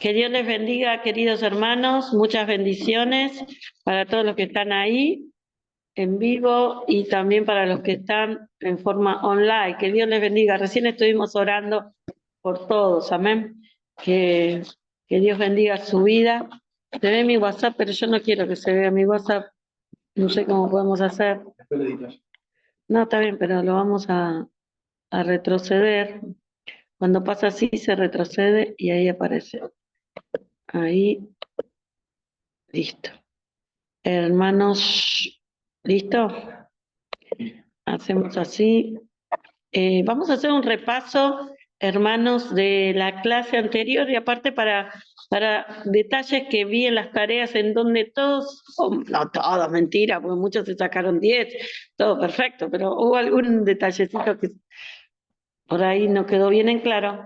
Que Dios les bendiga, queridos hermanos, muchas bendiciones para todos los que están ahí en vivo y también para los que están en forma online. Que Dios les bendiga. Recién estuvimos orando por todos, amén. Que Dios bendiga su vida. Se ve mi WhatsApp, pero yo no quiero que se vea mi WhatsApp. No sé cómo podemos hacer. No, está bien, pero lo vamos a retroceder. Cuando pasa así, se retrocede y ahí aparece. Ahí, listo. Hermanos, ¿listo? Hacemos así. Vamos a hacer un repaso, hermanos, de la clase anterior y aparte para detalles que vi en las tareas en donde todos, no todos, mentira, porque muchos se sacaron 10, todo perfecto, pero hubo algún detallecito que por ahí no quedó bien en claro.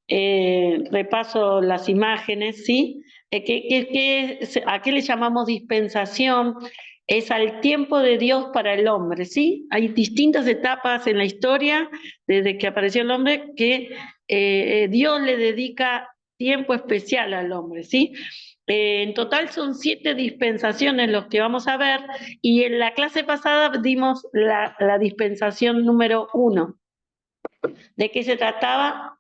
Repaso las imágenes, ¿sí? ¿A qué le llamamos dispensación? Es al tiempo de Dios para el hombre, ¿sí? Hay distintas etapas en la historia, desde que apareció el hombre, que Dios le dedica tiempo especial al hombre, ¿sí? En total son 7 dispensaciones los que vamos a ver, y en la clase pasada dimos la dispensación número 1. ¿De qué se trataba?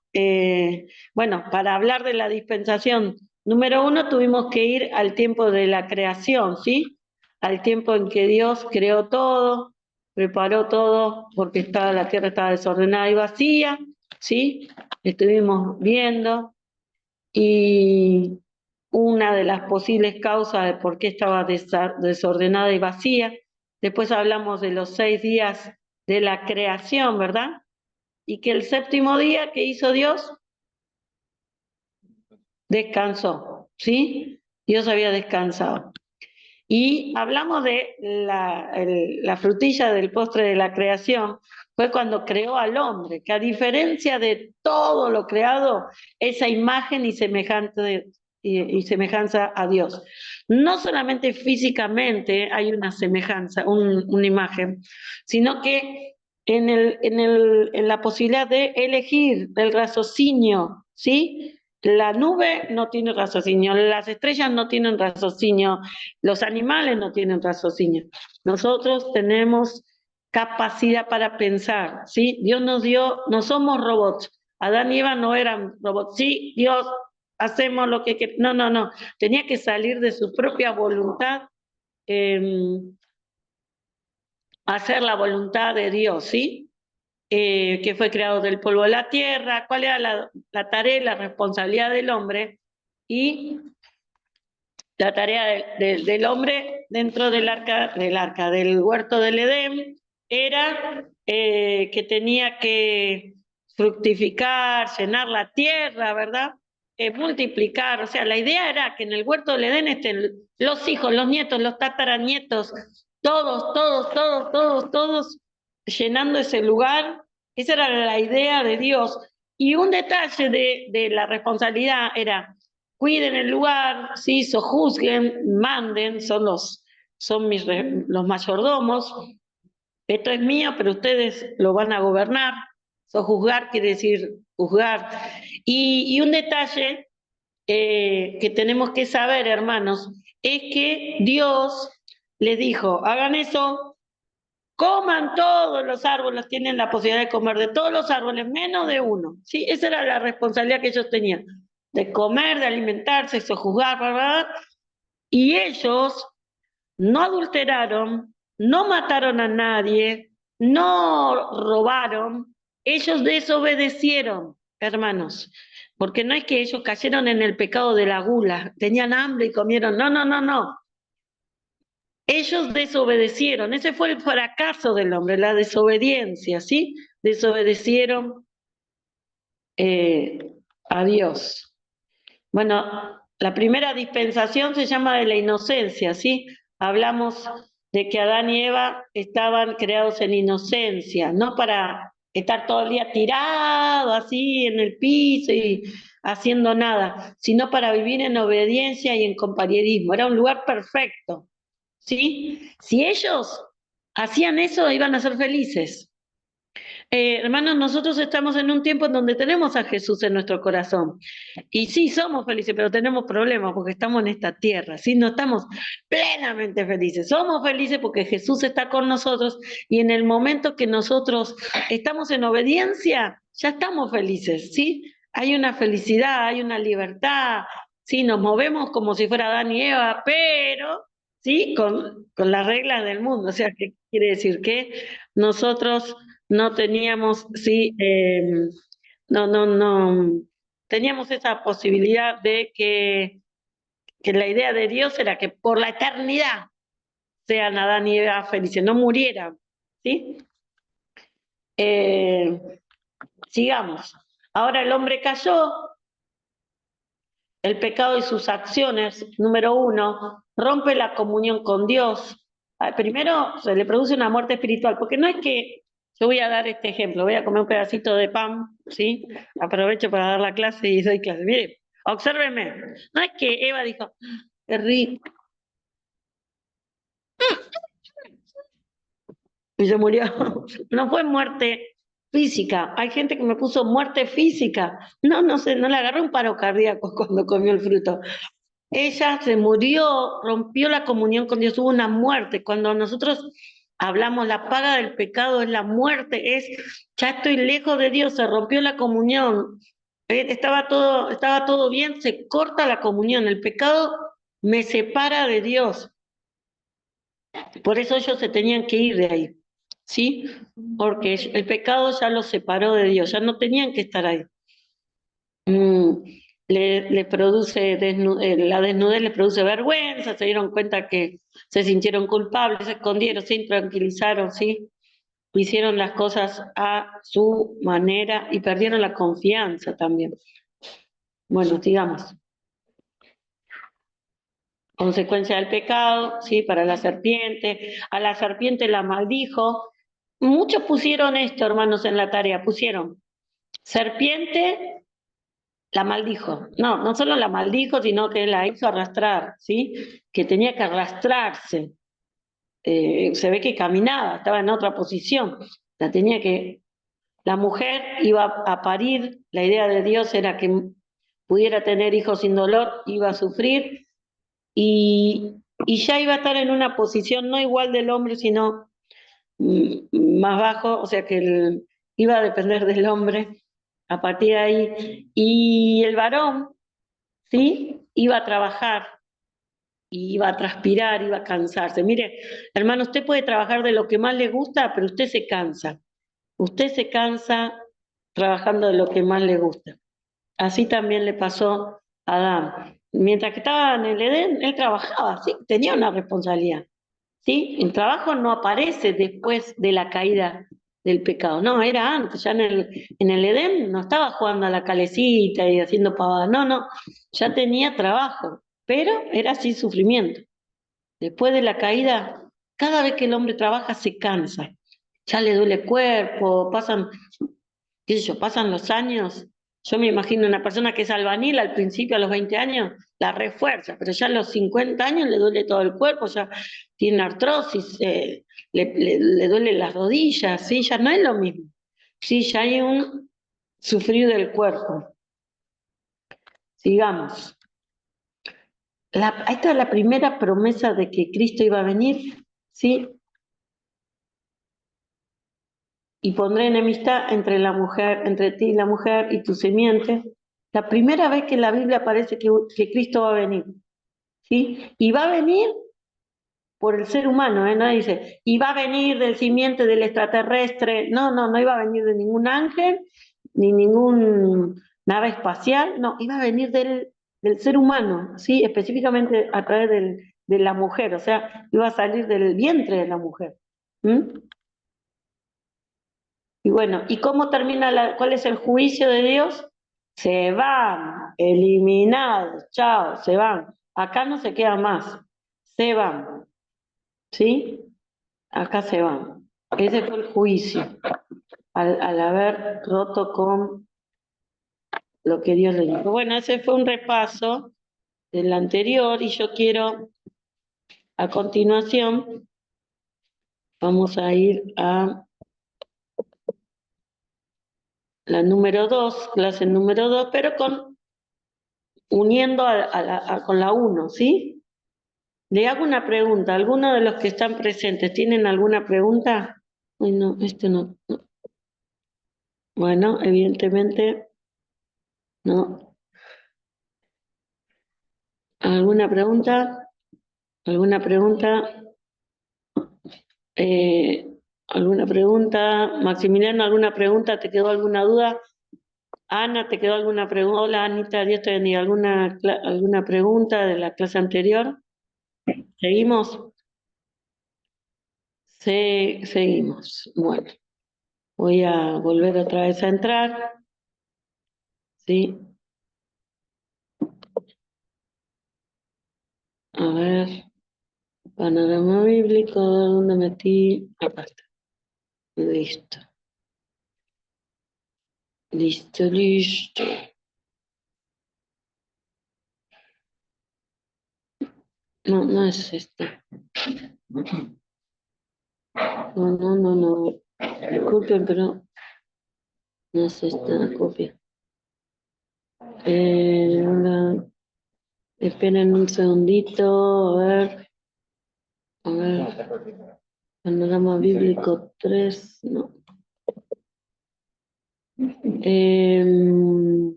Bueno, para hablar de la dispensación número 1 tuvimos que ir al tiempo de la creación, ¿sí? Al tiempo en que Dios creó todo, preparó todo, porque la tierra estaba desordenada y vacía, ¿sí? Estuvimos viendo, y una de las posibles causas de por qué estaba desordenada y vacía. Después hablamos de los 6 días de la creación, ¿verdad? Y que el séptimo día que hizo Dios, descansó, ¿sí? Dios había descansado. Y hablamos de la frutilla del postre de la creación, fue cuando creó al hombre, que a diferencia de todo lo creado, esa imagen y semejanza a Dios. No solamente físicamente hay una semejanza, una imagen, sino que en la posibilidad de elegir el raciocinio, ¿sí? La nube no tiene raciocinio, las estrellas no tienen raciocinio, los animales no tienen raciocinio. Nosotros tenemos capacidad para pensar, ¿sí? Dios nos dio, no somos robots. Adán y Eva no eran robots. Sí, Dios, hacemos lo que queremos. No, no, no. Tenía que salir de su propia voluntad, hacer la voluntad de Dios, ¿sí? Que fue creado del polvo de la tierra, cuál era la tarea y la responsabilidad del hombre, y la tarea del hombre dentro del huerto del Edén era que tenía que fructificar, llenar la tierra, ¿verdad? Multiplicar, o sea, la idea era que en el huerto del Edén estén los hijos, los nietos, los tataranietos, todos, llenando ese lugar. Esa era la idea de Dios. Y un detalle de la responsabilidad era: cuiden el lugar, ¿sí? Sojuzguen, manden, son los mayordomos. Esto es mío, pero ustedes lo van a gobernar. Sojuzgar quiere decir juzgar. Y un detalle que tenemos que saber, hermanos, es que Dios les dijo: hagan eso, coman todos los árboles, tienen la posibilidad de comer de todos los árboles, menos de uno. ¿Sí? Esa era la responsabilidad que ellos tenían, de comer, de alimentarse, sojuzgar, ¿verdad? Y ellos no adulteraron, no mataron a nadie, no robaron, ellos desobedecieron, hermanos. Porque no es que ellos cayeron en el pecado de la gula, tenían hambre y comieron, no, no, no, no. Ellos desobedecieron, ese fue el fracaso del hombre, la desobediencia, ¿sí? Desobedecieron a Dios. Bueno, la primera dispensación se llama de la inocencia, ¿sí? Hablamos de que Adán y Eva estaban creados en inocencia, no para estar todo el día tirado así en el piso y haciendo nada, sino para vivir en obediencia y en compañerismo. Era un lugar perfecto, ¿sí? Si ellos hacían eso, iban a ser felices. Hermanos, nosotros estamos en un tiempo en donde tenemos a Jesús en nuestro corazón. Y sí, somos felices, pero tenemos problemas porque estamos en esta tierra, ¿sí? No estamos plenamente felices. Somos felices porque Jesús está con nosotros y en el momento que nosotros estamos en obediencia, ya estamos felices, ¿sí? Hay una felicidad, hay una libertad, ¿sí? Nos movemos como si fuera Adán y Eva, pero, ¿sí? Con las reglas del mundo. O sea, ¿qué quiere decir? Que nosotros no teníamos, sí, no, teníamos esa posibilidad de que la idea de Dios era que por la eternidad sean Adán y Eva felices, no murieran, ¿sí? Eh, sigamos. Ahora el hombre cayó, el pecado y sus acciones, número uno, rompe la comunión con Dios. Primero se le produce una muerte espiritual, porque no es que yo voy a dar este ejemplo, voy a comer un pedacito de pan, ¿sí? Aprovecho para dar la clase y doy clase. Mire, obsérvenme, no es que Eva dijo, qué rico, y se murió. No fue muerte física. Hay gente que me puso muerte física. No, no sé, no le agarró un paro cardíaco cuando comió el fruto. Ella se murió, rompió la comunión con Dios, hubo una muerte. Cuando nosotros hablamos, la paga del pecado es la muerte, es ya estoy lejos de Dios, se rompió la comunión. Estaba todo bien, se corta la comunión. El pecado me separa de Dios. Por eso ellos se tenían que ir de ahí, ¿sí? Porque el pecado ya los separó de Dios, ya no tenían que estar ahí. Mm, le produce la desnudez les produce vergüenza, se dieron cuenta que se sintieron culpables, se escondieron, se intranquilizaron, ¿sí? Hicieron las cosas a su manera y perdieron la confianza también. Bueno, digamos, consecuencia del pecado, ¿sí? Para la serpiente, a la serpiente la maldijo. Muchos pusieron esto, hermanos, en la tarea, pusieron serpiente la maldijo. No, no solo la maldijo, sino que la hizo arrastrar, ¿sí? Que tenía que arrastrarse. Se ve que caminaba, estaba en otra posición. La tenía que. La mujer iba a parir, la idea de Dios era que pudiera tener hijos sin dolor, iba a sufrir y ya iba a estar en una posición no igual del hombre, sino más bajo, o sea que iba a depender del hombre a partir de ahí. Y el varón, ¿sí? Iba a trabajar, iba a transpirar, iba a cansarse. Mire, hermano, usted puede trabajar de lo que más le gusta, pero usted se cansa. Usted se cansa trabajando de lo que más le gusta. Así también le pasó a Adán. Mientras que estaba en el Edén, él trabajaba, sí, tenía una responsabilidad. ¿Sí? El trabajo no aparece después de la caída del pecado, no, era antes, ya en el Edén no estaba jugando a la calecita y haciendo pavada, no, no, ya tenía trabajo, pero era sin sufrimiento. Después de la caída, cada vez que el hombre trabaja se cansa, ya le duele el cuerpo, pasan, qué sé yo, pasan los años. Yo me imagino una persona que es albañil al principio, a los 20 años, la refuerza, pero ya a los 50 años le duele todo el cuerpo, ya tiene artrosis, le duele las rodillas, ¿sí? Ya no es lo mismo. Sí, ya hay un sufrir del cuerpo. Sigamos. Esta es la primera promesa de que Cristo iba a venir, ¿sí? Y pondré enemistad entre la mujer, entre ti y la mujer y tu simiente. La primera vez que en la Biblia aparece que Cristo va a venir, ¿sí? Y va a venir por el ser humano, ¿eh? No dice, y va a venir del simiente del extraterrestre. No, no, no iba a venir de ningún ángel, ni ningún nave espacial, no, iba a venir del ser humano, ¿sí? Específicamente a través de la mujer, o sea, iba a salir del vientre de la mujer. ¿Mm? Y bueno, ¿y cómo termina cuál es el juicio de Dios? Se van, eliminados, chao, se van. Acá no se quedan más, se van, ¿sí? Acá se van. Ese fue el juicio, al haber roto con lo que Dios le dijo. Bueno, ese fue un repaso del anterior y yo quiero, a continuación, vamos a ir a la número 2, clase número 2, pero uniendo con la 1, ¿sí? Le hago una pregunta. ¿Alguno de los que están presentes tienen alguna pregunta? Ay, no, no. Bueno, evidentemente no. ¿Alguna pregunta? ¿Alguna pregunta? Eh, ¿Alguna pregunta? Maximiliano, ¿alguna pregunta? ¿Te quedó alguna duda? Ana, ¿te quedó alguna pregunta? Hola, Anita, Dios te bendiga. ¿Alguna pregunta de la clase anterior? ¿Seguimos? Seguimos. Bueno, voy a volver otra vez a entrar. ¿Sí? A ver, panorama bíblico, ¿dónde metí? Acá está. Listo. Listo, listo. No, no es esta. No. Disculpen, pero no es esta la copia. Ahora, esperen un segundito, a ver, panorama bíblico 3, no.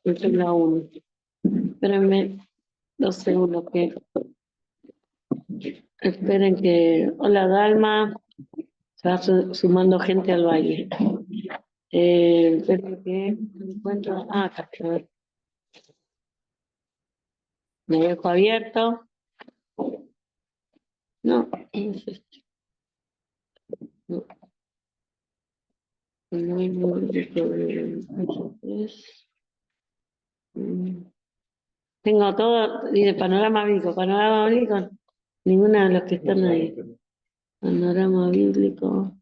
Esta es la 1. Espérenme 2 segundos que... Esperen que... Hola, Dalma. Se va sumando gente al baile. Esperen que encuentro... Ah, acá está. A ver. Me dejo abierto. No, es este. No. No hay tengo todo, dice panorama bíblico, ninguna de los que están ahí. Panorama bíblico.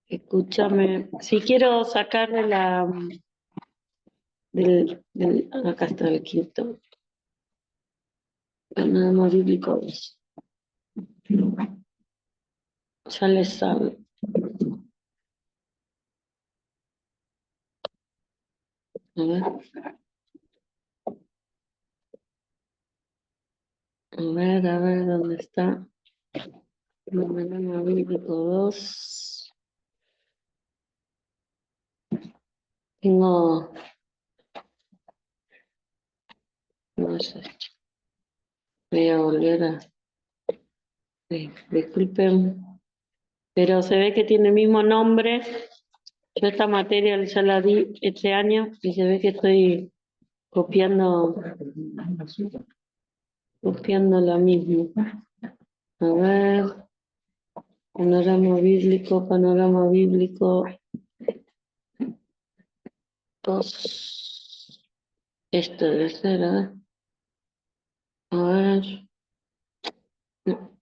Escúchame, si quiero sacar de acá está el quinto. Panorama bíblico 2. Ya les sabe. A ver. A ver, ¿dónde está? Panorama bíblico 2. Tengo... No sé. Voy a volver a... disculpen, pero se ve que tiene el mismo nombre. Yo esta materia ya la di este año y se ve que estoy copiando la misma. A ver, panorama bíblico 2. Esto debe ser, a ver. A ver. No,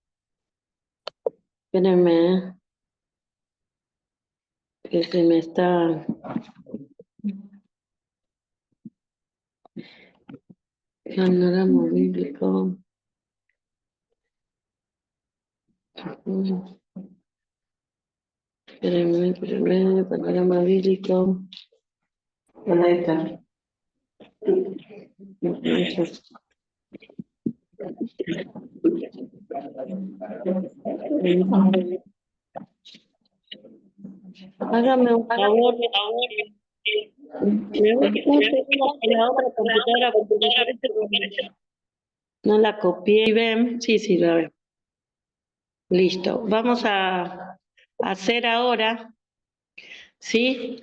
espérenme, que se me está... Panorama bíblico. Espérenme, panorama bíblico. Ahí está. Hágame un favor, me voy un segundo a la otra computadora porque me parece que no la copié. ¿Y ven? Sí, la veo. Listo. Vamos a hacer ahora, ¿sí?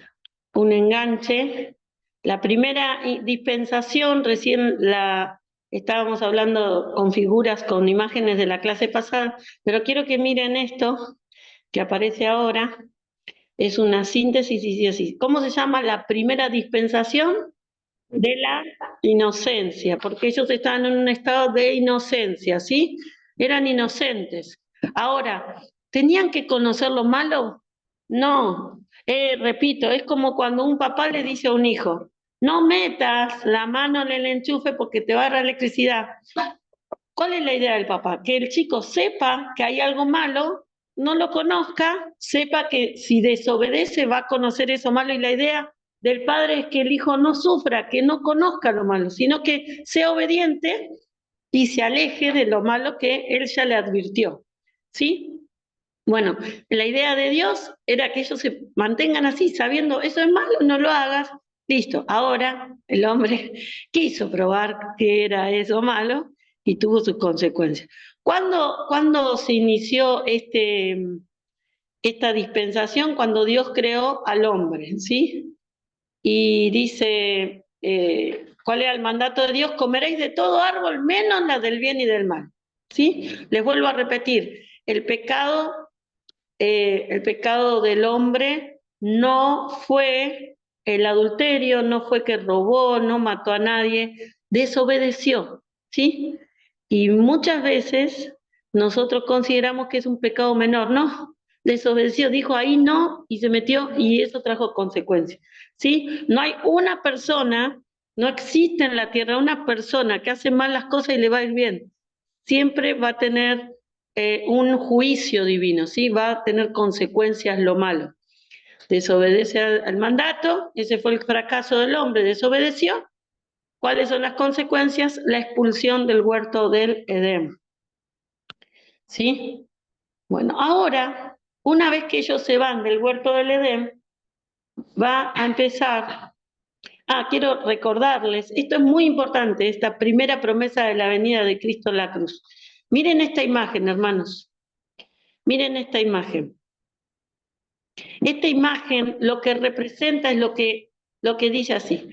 Un enganche. La primera dispensación, recién la estábamos hablando con figuras, con imágenes de la clase pasada, pero quiero que miren esto que aparece ahora. Es una síntesis y dice así. ¿Cómo se llama la primera dispensación? De la inocencia, porque ellos estaban en un estado de inocencia, ¿sí? Eran inocentes. Ahora, ¿tenían que conocer lo malo? No. Repito, es como cuando un papá le dice a un hijo, no metas la mano en el enchufe porque te va a dar electricidad. ¿Cuál es la idea del papá? Que el chico sepa que hay algo malo, no lo conozca, sepa que si desobedece va a conocer eso malo, y la idea del padre es que el hijo no sufra, que no conozca lo malo, sino que sea obediente y se aleje de lo malo que él ya le advirtió. ¿Sí? Bueno, la idea de Dios era que ellos se mantengan así, sabiendo eso es malo, no lo hagas. Listo, ahora el hombre quiso probar que era eso malo y tuvo sus consecuencias. ¿Cuándo se inició esta dispensación? Cuando Dios creó al hombre, ¿sí? Y dice, ¿cuál era el mandato de Dios? Comeréis de todo árbol menos la del bien y del mal. ¿Sí? Les vuelvo a repetir, el pecado del hombre no fue el adulterio, no fue que robó, no mató a nadie, desobedeció, ¿sí? Y muchas veces nosotros consideramos que es un pecado menor, no, desobedeció, dijo ahí no y se metió y eso trajo consecuencias, ¿sí? No hay una persona, no existe en la tierra una persona que hace mal las cosas y le va a ir bien, siempre va a tener un juicio divino, ¿sí? Va a tener consecuencias lo malo. Desobedece al mandato, ese fue el fracaso del hombre, desobedeció. ¿Cuáles son las consecuencias? La expulsión del huerto del Edén. ¿Sí? Bueno, ahora, una vez que ellos se van del huerto del Edén, va a empezar. Quiero recordarles, esto es muy importante, esta primera promesa de la venida de Cristo en la cruz. Miren esta imagen, hermanos. Miren esta imagen. Esta imagen lo que representa es lo que dice así.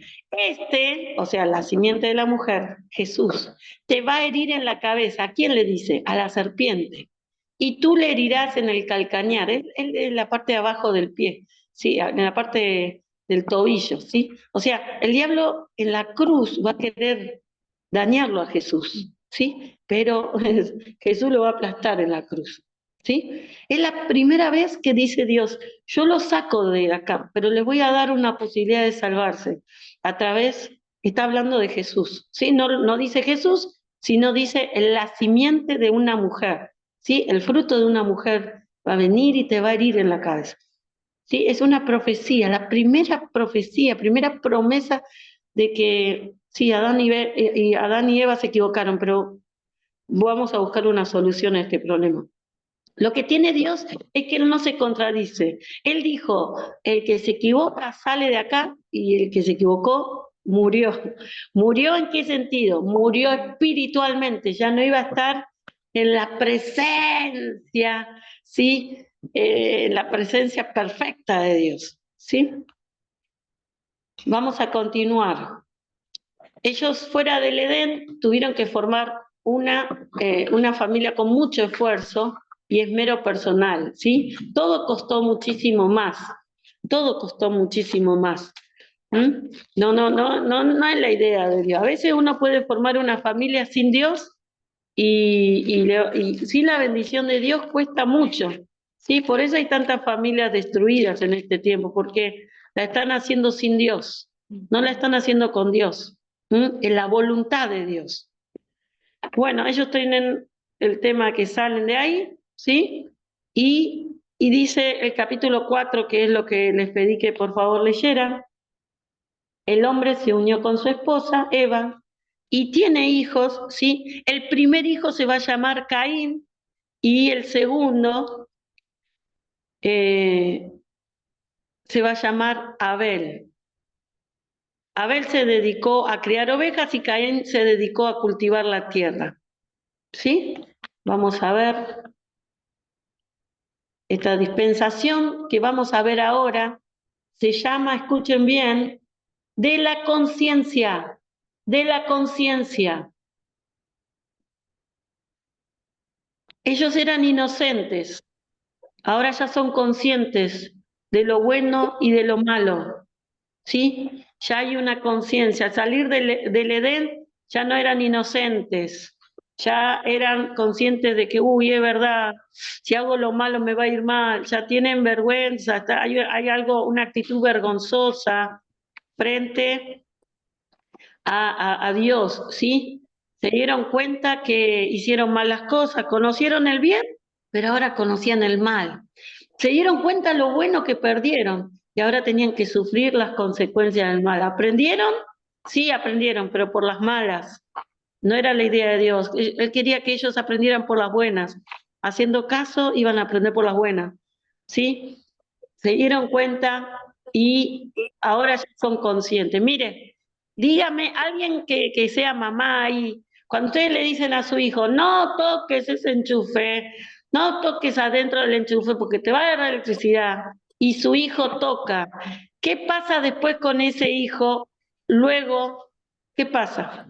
O sea, la simiente de la mujer, Jesús, te va a herir en la cabeza. ¿A quién le dice? A la serpiente. Y tú le herirás en el calcañar, en la parte de abajo del pie, ¿sí? En la parte del tobillo, ¿sí? O sea, el diablo en la cruz va a querer dañarlo a Jesús, ¿sí? Pero Jesús lo va a aplastar en la cruz, ¿sí? Es la primera vez que dice Dios, yo lo saco de acá, pero le voy a dar una posibilidad de salvarse a través, está hablando de Jesús, ¿sí? No, no dice Jesús, sino dice la simiente de una mujer, ¿sí? El fruto de una mujer va a venir y te va a herir en la cabeza, ¿sí? Es una profecía, la primera profecía, primera promesa de que, sí, Adán y Eva se equivocaron, pero vamos a buscar una solución a este problema. Lo que tiene Dios es que Él no se contradice. Él dijo, el que se equivoca sale de acá y el que se equivocó murió. ¿Murió en qué sentido? Murió espiritualmente, ya no iba a estar en la presencia, ¿sí? La presencia perfecta de Dios, ¿sí? Vamos a continuar. Ellos fuera del Edén tuvieron que formar una familia con mucho esfuerzo y esmero personal, ¿sí? Todo costó muchísimo más, todo costó muchísimo más. ¿Mm? No es la idea de Dios. A veces uno puede formar una familia sin Dios y sin la bendición de Dios cuesta mucho, ¿sí? Por eso hay tantas familias destruidas en este tiempo, porque la están haciendo sin Dios, no la están haciendo con Dios, en la voluntad de Dios. Bueno, ellos tienen el tema que salen de ahí, ¿sí? Y dice el capítulo 4, que es lo que les pedí que por favor leyeran, el hombre se unió con su esposa, Eva, y tiene hijos, ¿sí? El primer hijo se va a llamar Caín y el segundo eh, se va a llamar Abel. Abel se dedicó a criar ovejas y Caín se dedicó a cultivar la tierra, ¿sí? Vamos a ver esta dispensación que vamos a ver ahora, se llama, escuchen bien, de la conciencia, de la conciencia. Ellos eran inocentes, ahora ya son conscientes de lo bueno y de lo malo, ¿sí? Ya hay una conciencia. Al salir del Edén ya no eran inocentes, ya eran conscientes de que, uy, es verdad, si hago lo malo me va a ir mal, ya tienen vergüenza, hay algo, una actitud vergonzosa frente a Dios, ¿sí? Se dieron cuenta que hicieron malas cosas, conocieron el bien, pero ahora conocían el mal. Se dieron cuenta lo bueno que perdieron y ahora tenían que sufrir las consecuencias del mal. ¿Aprendieron? Sí, aprendieron, pero por las malas. No era la idea de Dios. Él quería que ellos aprendieran por las buenas. Haciendo caso, iban a aprender por las buenas. ¿Sí? Se dieron cuenta y ahora ya son conscientes. Mire, dígame, alguien que sea mamá y cuando ustedes le dicen a su hijo, no toques ese enchufe, no toques adentro del enchufe porque te va a dar electricidad, y su hijo toca, ¿qué pasa después con ese hijo? Luego, ¿qué pasa?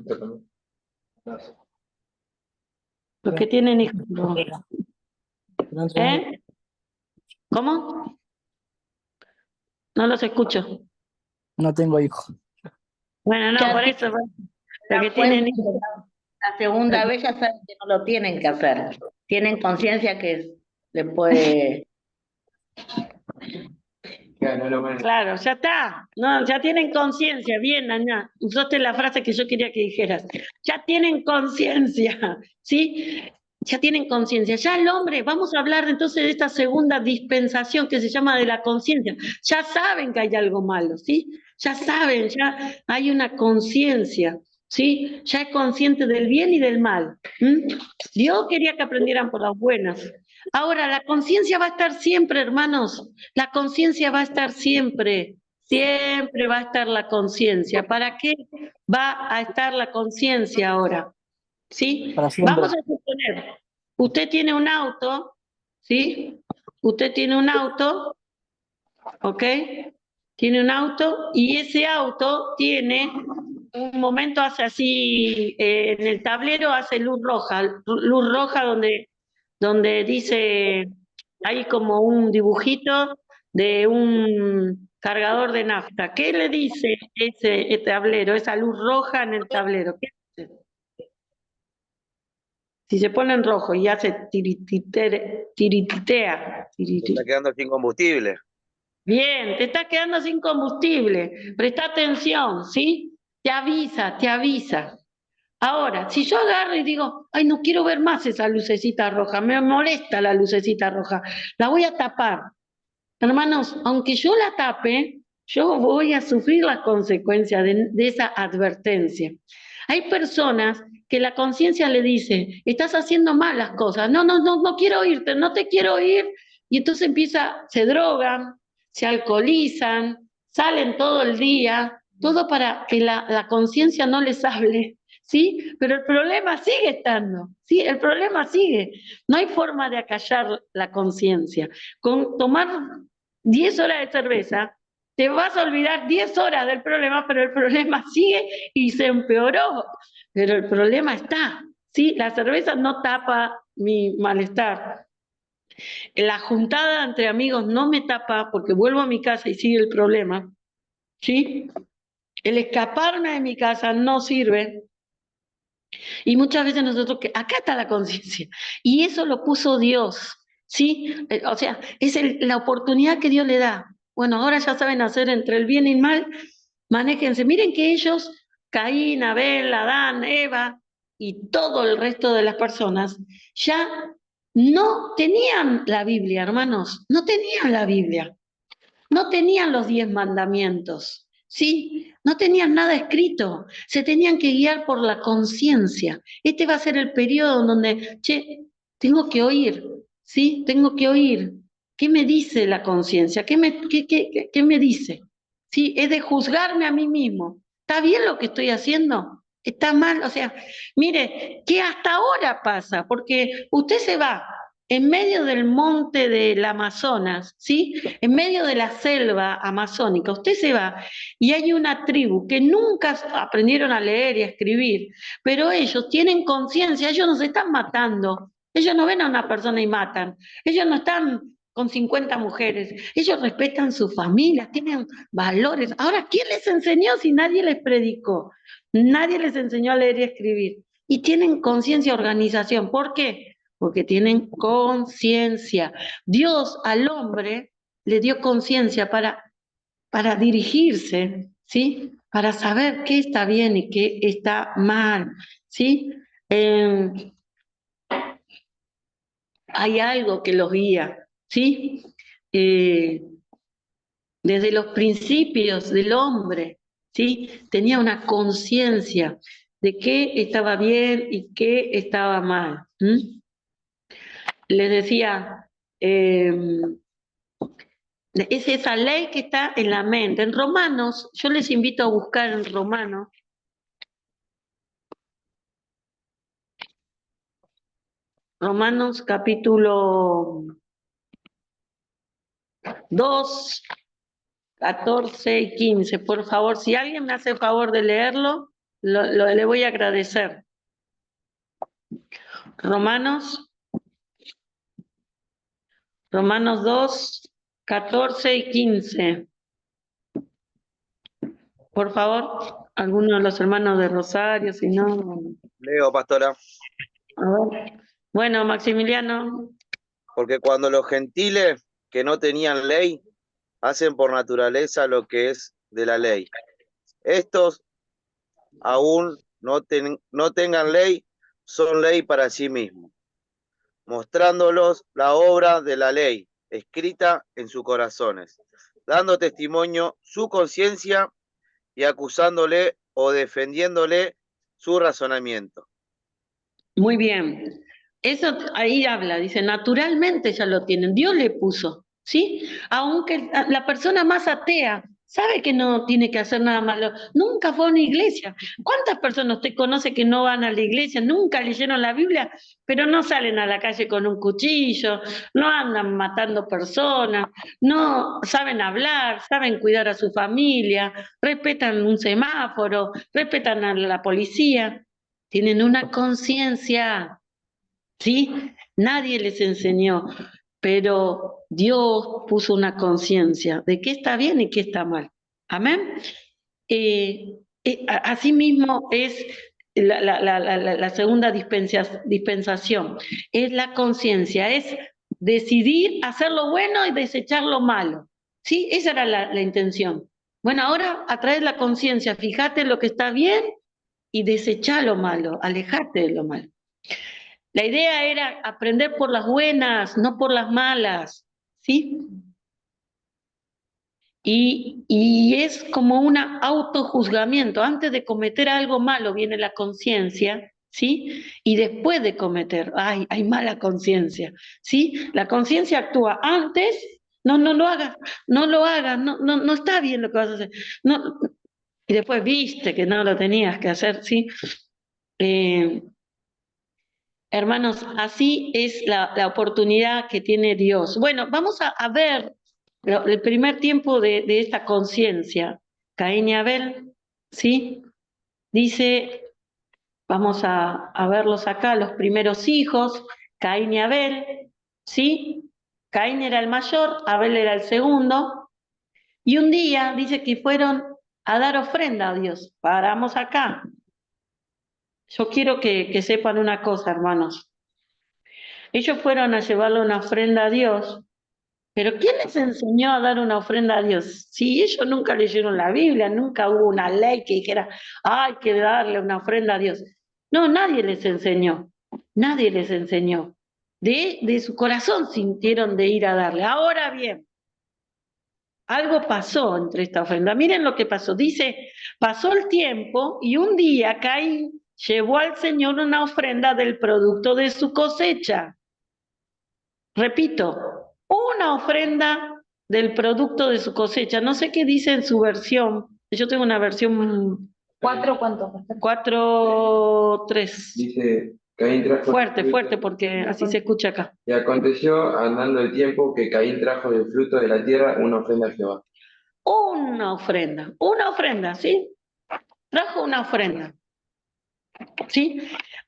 Los que tienen hijos. ¿Eh? ¿Cómo? No los escucho. No tengo hijos. Bueno, no, Ya por sí, eso, los la que tienen hijos. la segunda vez ya saben que no lo tienen que hacer. Tienen conciencia que le puede... Claro, ya está. No, ya tienen conciencia. Bien, Ana. Usaste la frase que yo quería que dijeras. Ya tienen conciencia, ¿sí? Ya tienen conciencia. Ya el hombre, vamos a hablar entonces de esta segunda dispensación que se llama de la conciencia. Ya saben que hay algo malo, ¿sí? Ya saben, ya hay una conciencia, ¿sí? Ya es consciente del bien y del mal. Dios quería que aprendieran por las buenas. Ahora, la conciencia va a estar siempre, hermanos. La conciencia va a estar siempre. Siempre va a estar la conciencia. ¿Para qué va a estar la conciencia ahora? ¿Sí? Para siempre. Vamos a suponer, usted tiene un auto, ¿sí? Usted tiene un auto, ¿ok? Tiene un auto y ese auto tiene, un momento hace así, en el tablero hace luz roja donde dice, hay como un dibujito de un cargador de nafta. ¿Qué le dice ese tablero, esa luz roja en el tablero? ¿Qué dice? Si se pone en rojo y hace tirititea. Está quedando sin combustible. Bien, te estás quedando sin combustible. Presta atención, ¿sí? Te avisa, te avisa. Ahora, si yo agarro y digo, ay, no quiero ver más esa lucecita roja, me molesta la lucecita roja, la voy a tapar. Hermanos, aunque yo la tape, yo voy a sufrir las consecuencias de esa advertencia. Hay personas que la conciencia le dice, estás haciendo mal las cosas, no quiero oírte, no te quiero oír, y entonces se drogan, se alcoholizan, salen todo el día, todo para que la conciencia no les hable, ¿sí? Pero el problema sigue estando, ¿sí? El problema sigue. No hay forma de acallar la conciencia. Con tomar 10 horas de cerveza, te vas a olvidar 10 horas del problema, pero el problema sigue y se empeoró. Pero el problema está, ¿sí? La cerveza no tapa mi malestar. La juntada entre amigos no me tapa porque vuelvo a mi casa y sigue el problema, ¿sí? El escaparme de mi casa no sirve. Y muchas veces nosotros, acá está la conciencia, y eso lo puso Dios, ¿sí? O sea, es la oportunidad que Dios le da. Bueno, ahora ya saben hacer entre el bien y el mal, manéjense. Miren que ellos, Caín, Abel, Adán, Eva y todo el resto de las personas, ya no tenían la Biblia, hermanos, no tenían la Biblia. No tenían los 10 mandamientos, ¿sí? No tenían nada escrito, se tenían que guiar por la conciencia. Este va a ser el periodo en donde, che, tengo que oír, ¿sí? Tengo que oír. ¿Qué me dice la conciencia? ¿Qué me dice? ¿Sí? Es de juzgarme a mí mismo. ¿Está bien lo que estoy haciendo? ¿Está mal? O sea, mire, ¿qué hasta ahora pasa? Porque usted se va en medio del monte del Amazonas, ¿sí? En medio de la selva amazónica, usted se va y hay una tribu que nunca aprendieron a leer y a escribir, pero ellos tienen conciencia, ellos no se están matando, ellos no ven a una persona y matan, ellos no están con 50 mujeres, ellos respetan su familia, tienen valores. Ahora, ¿quién les enseñó si nadie les predicó? Nadie les enseñó a leer y a escribir. Y tienen conciencia, organización. ¿Por qué? Porque tienen conciencia. Dios al hombre le dio conciencia para dirigirse, ¿sí? para saber qué está bien y qué está mal, ¿sí? Hay algo que los guía, ¿sí? Desde los principios del hombre, ¿sí? Tenía una conciencia de qué estaba bien y qué estaba mal. Les decía, es esa ley que está en la mente. En Romanos, yo les invito a buscar en Romanos capítulo 2, 14 y 15. Por favor, si alguien me hace el favor de leerlo, le voy a agradecer. Romanos 2, 14 y 15. Por favor, alguno de los hermanos de Rosario, si no. Leo, pastora, A ver. Bueno, Maximiliano. porque cuando los gentiles que no tenían ley hacen por naturaleza lo que es de la ley, estos aún no tengan ley, son ley para sí mismos, mostrándolos la obra de la ley escrita en sus corazones, dando testimonio su conciencia y acusándole o defendiéndole su razonamiento. Muy bien. Eso ahí habla, dice, naturalmente ya lo tienen, Dios le puso, ¿sí? Aunque la persona más atea sabe que no tiene que hacer nada malo, nunca fue a una iglesia. ¿Cuántas personas usted conoce que no van a la iglesia, nunca leyeron la Biblia, pero no salen a la calle con un cuchillo, no andan matando personas, no saben hablar, saben cuidar a su familia, respetan un semáforo, respetan a la policía? Tienen una conciencia, ¿sí? Nadie les enseñó, pero Dios puso una conciencia de qué está bien y qué está mal. Amén. Asimismo es la segunda dispensación, es la conciencia, es decidir hacer lo bueno y desechar lo malo. ¿Sí? Esa era la intención. Bueno, ahora a través de la conciencia, fíjate lo que está bien y desechá lo malo, alejate de lo malo. La idea era aprender por las buenas, no por las malas, ¿sí? Y es como un autojuzgamiento. Antes de cometer algo malo viene la conciencia, ¿sí? Y después de cometer, ay, hay mala conciencia, ¿sí? La conciencia actúa antes, no lo hagas, no está bien lo que vas a hacer. No, y después viste que no lo tenías que hacer, ¿sí? Hermanos, así es la oportunidad que tiene Dios. Bueno, vamos a ver el primer tiempo de esta conciencia. Caín y Abel, ¿sí? Dice, vamos a verlos acá, los primeros hijos, Caín y Abel, ¿sí? Caín era el mayor, Abel era el segundo, y un día dice que fueron a dar ofrenda a Dios. Paramos acá. Yo quiero que sepan una cosa, hermanos. Ellos fueron a llevarle una ofrenda a Dios, pero ¿quién les enseñó a dar una ofrenda a Dios? Si ellos nunca leyeron la Biblia, nunca hubo una ley que dijera, hay que darle una ofrenda a Dios. No, nadie les enseñó, nadie les enseñó. De su corazón sintieron de ir a darle. Ahora bien, algo pasó entre esta ofrenda. Miren lo que pasó. Dice, pasó el tiempo y un día Caín llevó al Señor una ofrenda del producto de su cosecha. Repito, una ofrenda del producto de su cosecha. No sé qué dice en su versión. Yo tengo una versión 4, ¿cuánto? 4:3. Dice, Caín trajo... Fuerte, porque así se escucha acá. Y aconteció, andando el tiempo, que Caín trajo del fruto de la tierra una ofrenda a Jehová. Una ofrenda, ¿sí? Trajo una ofrenda, ¿sí?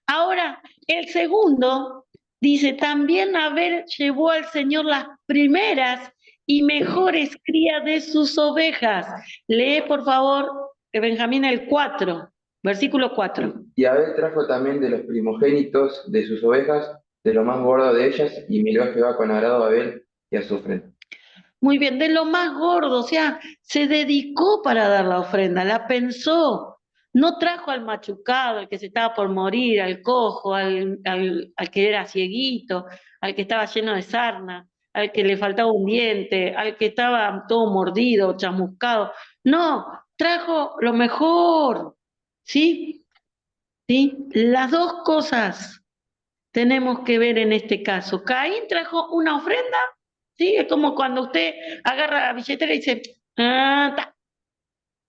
Ahora, el segundo dice, también Abel llevó al Señor las primeras y mejores crías de sus ovejas. Lee, por favor, Benjamín, el 4, versículo 4. Y Abel trajo también de los primogénitos de sus ovejas, de lo más gordo de ellas, y miró a Jehová con agrado a Abel y a su ofrenda. muy bien, de lo más gordo, o sea, se dedicó para dar la ofrenda, la pensó. No trajo al machucado, al que se estaba por morir, al cojo, al que era cieguito, al que estaba lleno de sarna, al que le faltaba un diente, al que estaba todo mordido, chamuscado. No, trajo lo mejor, ¿sí? ¿Sí? Las dos cosas tenemos que ver en este caso. Caín trajo una ofrenda, ¿sí? Es como cuando usted agarra la billetera y dice, ah, ta.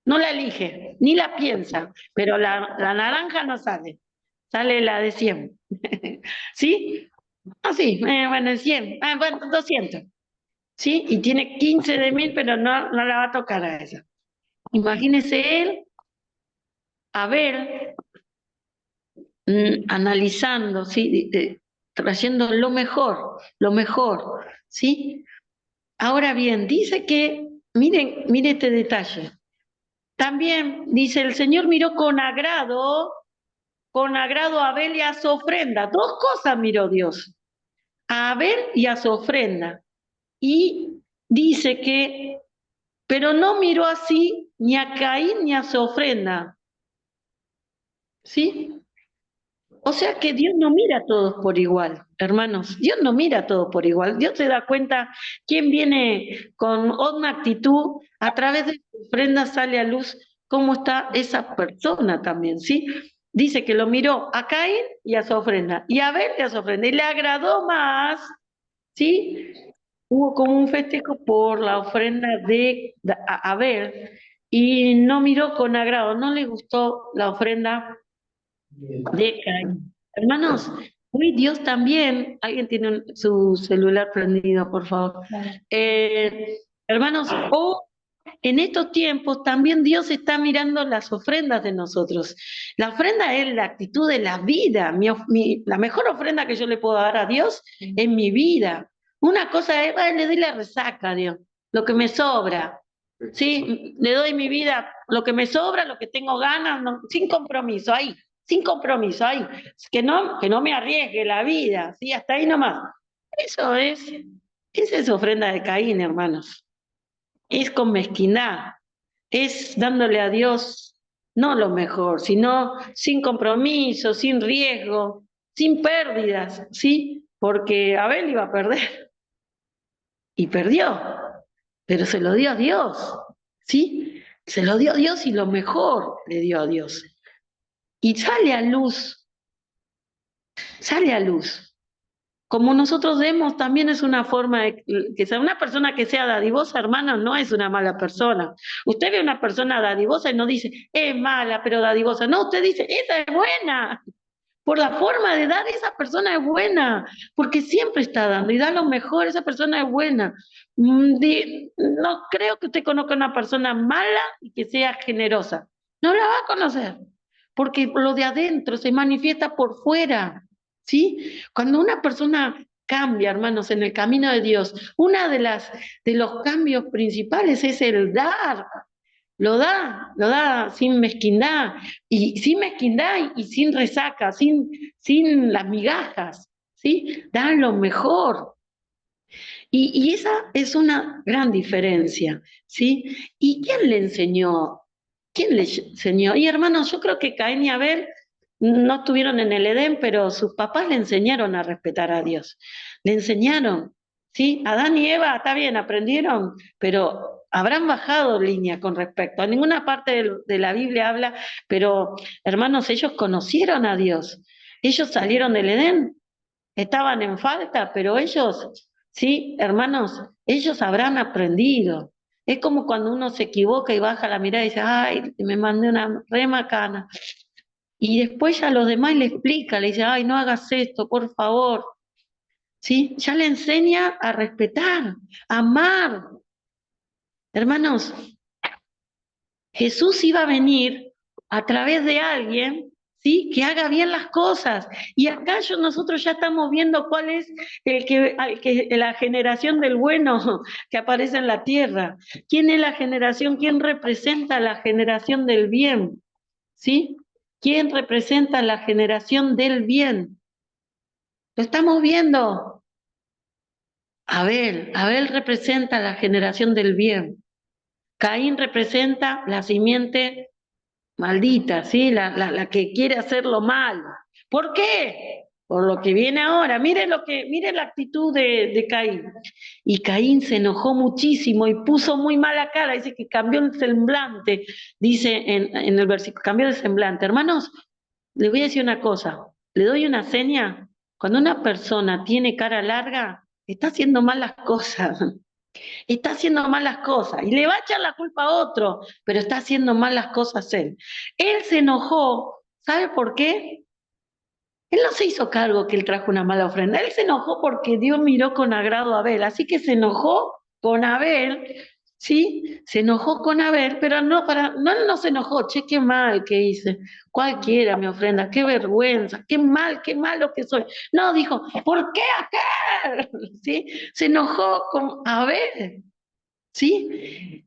No la elige, ni la piensa, pero la naranja no sale, sale la de 100. ¿Sí? Así, bueno, 100, bueno, 200. ¿Sí? Y tiene 15 de 1000, pero no la va a tocar a esa. Imagínese él, a ver, analizando, ¿sí? Trayendo lo mejor, ¿sí? Ahora bien, dice que, miren este detalle. También dice, el Señor miró con agrado a Abel y a su ofrenda. Dos cosas miró Dios, a Abel y a su ofrenda. Y dice que, pero no miró así ni a Caín ni a su ofrenda. ¿Sí? O sea que Dios no mira a todos por igual, hermanos. Dios no mira a todos por igual. Dios se da cuenta quién viene con una actitud. A través de su ofrenda sale a luz cómo está esa persona también, ¿sí? Dice que lo miró a Caín y a su ofrenda, y a Abel y a su ofrenda, y le agradó más, ¿sí? Hubo como un festejo por la ofrenda de Abel, y no miró con agrado, no le gustó la ofrenda de Caín. Hermanos, hoy Dios también, alguien tiene su celular prendido, por favor. Hermanos, hoy en estos tiempos también Dios está mirando las ofrendas de nosotros. La ofrenda es la actitud de la vida. La mejor ofrenda que yo le puedo dar a Dios es mi vida. Una cosa es, le doy la resaca a Dios, lo que me sobra. Sí, le doy mi vida, lo que me sobra, lo que tengo ganas, sin compromiso, ahí, sin compromiso, ahí. Que no me arriesgue la vida, sí, hasta ahí nomás. Esa es ofrenda de Caín, hermanos. Es con mezquindad, es dándole a Dios no lo mejor, sino sin compromiso, sin riesgo, sin pérdidas, ¿sí? Porque Abel iba a perder y perdió, pero se lo dio a Dios, ¿sí? Se lo dio a Dios y lo mejor le dio a Dios. Y sale a luz. Como nosotros vemos, también es una forma de que sea una persona que sea dadivosa, hermano, no es una mala persona. Usted ve una persona dadivosa y no dice, es mala, pero dadivosa. No, usted dice, esa es buena. Por la forma de dar, esa persona es buena, porque siempre está dando y da lo mejor, esa persona es buena. No creo que usted conozca una persona mala y que sea generosa. No la va a conocer, porque lo de adentro se manifiesta por fuera, ¿sí? Cuando una persona cambia, hermanos, en el camino de Dios, de los cambios principales es el dar. Lo da sin mezquindad, y sin mezquindad y sin resaca, sin las migajas, ¿sí? Da lo mejor. Y esa es una gran diferencia, ¿sí? ¿Y quién le enseñó? ¿Quién le enseñó? Y hermanos, yo creo que Caín y Abel no estuvieron en el Edén, pero sus papás le enseñaron a respetar a Dios. Le enseñaron, ¿sí? Adán y Eva, está bien, aprendieron, pero habrán bajado línea con respecto. A ninguna parte de la Biblia habla, pero hermanos, ellos conocieron a Dios. Ellos salieron del Edén, estaban en falta, pero ellos, sí, hermanos, ellos habrán aprendido. Es como cuando uno se equivoca y baja la mirada y dice, ay, me mandé una re macana. Y después ya a los demás le explica, le dice, ay, no hagas esto, por favor. ¿Sí? Ya le enseña a respetar, a amar. Hermanos, Jesús iba a venir a través de alguien, ¿sí? Que haga bien las cosas. Y acá nosotros ya estamos viendo cuál es la generación del bueno que aparece en la tierra. ¿Quién es la generación? ¿Quién representa la generación del bien? ¿Sí? ¿Quién representa la generación del bien? Lo estamos viendo. Abel representa la generación del bien. Caín representa la simiente maldita, ¿sí? La que quiere hacer lo malo. ¿Por qué? Por lo que viene ahora. Mire la actitud de Caín. Y Caín se enojó muchísimo y puso muy mala cara, dice que cambió el semblante, dice en el versículo, cambió el semblante. Hermanos, les voy a decir una cosa, le doy una seña, cuando una persona tiene cara larga, está haciendo mal las cosas. Está haciendo mal las cosas y le va a echar la culpa a otro, pero está haciendo mal las cosas él. Él se enojó, ¿sabe por qué? Él no se hizo cargo que él trajo una mala ofrenda, él se enojó porque Dios miró con agrado a Abel, así que se enojó con Abel, ¿sí? Se enojó con Abel, pero no se enojó, che, qué mal que hice, cualquiera me ofrenda, qué vergüenza, qué malo que soy. No, dijo, ¿por qué aquel? ¿Sí? Se enojó con Abel. ¿Sí?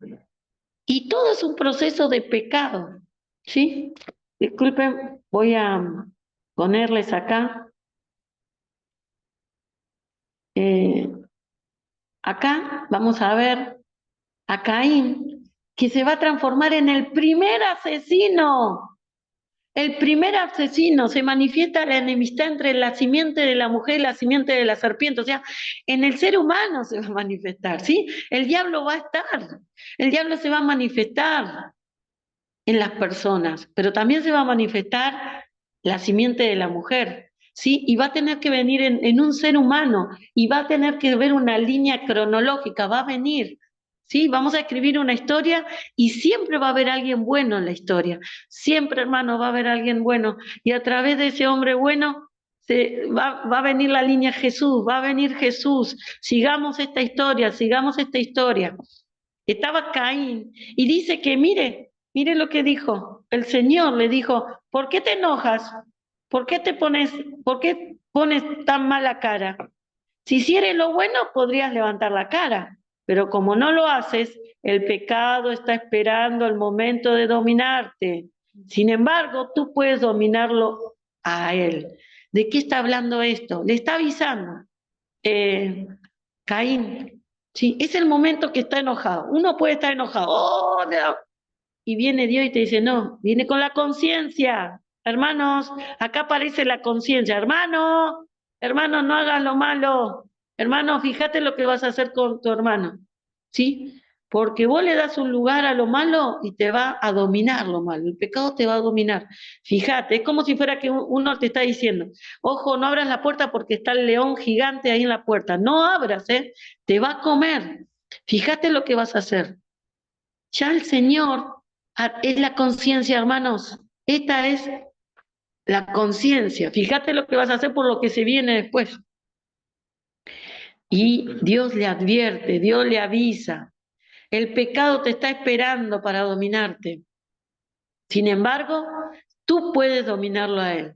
Y todo es un proceso de pecado, ¿sí? Disculpen, voy a ponerles acá. eh, Acá vamos a ver a Caín, que se va a transformar en el primer asesino. El primer asesino, se manifiesta la enemistad entre la simiente de la mujer y la simiente de la serpiente, o sea, en el ser humano se va a manifestar, ¿sí? El diablo va a estar, el diablo se va a manifestar en las personas, pero también se va a manifestar la simiente de la mujer, ¿sí? Y va a tener que venir en un ser humano y va a tener que ver una línea cronológica, va a venir, ¿sí? Vamos a escribir una historia y siempre va a haber alguien bueno en la historia, siempre, hermano, va a haber alguien bueno y a través de ese hombre bueno va a venir la línea Jesús, va a venir Jesús, sigamos esta historia, sigamos esta historia. Estaba Caín y dice que mire lo que dijo. El Señor le dijo, ¿por qué te enojas? ¿Por qué pones tan mala cara? Si hicieres lo bueno, podrías levantar la cara, pero como no lo haces, el pecado está esperando el momento de dominarte. Sin embargo, tú puedes dominarlo a él. ¿De qué está hablando esto? Le está avisando. Caín, sí, es el momento que está enojado. Uno puede estar enojado, oh, y viene Dios y te dice, no, viene con la conciencia. Hermanos, acá aparece la conciencia. Hermano, no hagas lo malo. Hermano, fíjate lo que vas a hacer con tu hermano. ¿Sí? Porque vos le das un lugar a lo malo y te va a dominar lo malo. El pecado te va a dominar. Fíjate, es como si fuera que uno te está diciendo, ojo, no abras la puerta porque está el león gigante ahí en la puerta. No abras, te va a comer. Fíjate lo que vas a hacer. Ya el Señor es la conciencia, hermanos. Esta es la conciencia. Fíjate lo que vas a hacer por lo que se viene después. Y Dios le advierte, Dios le avisa. El pecado te está esperando para dominarte. Sin embargo, tú puedes dominarlo a él.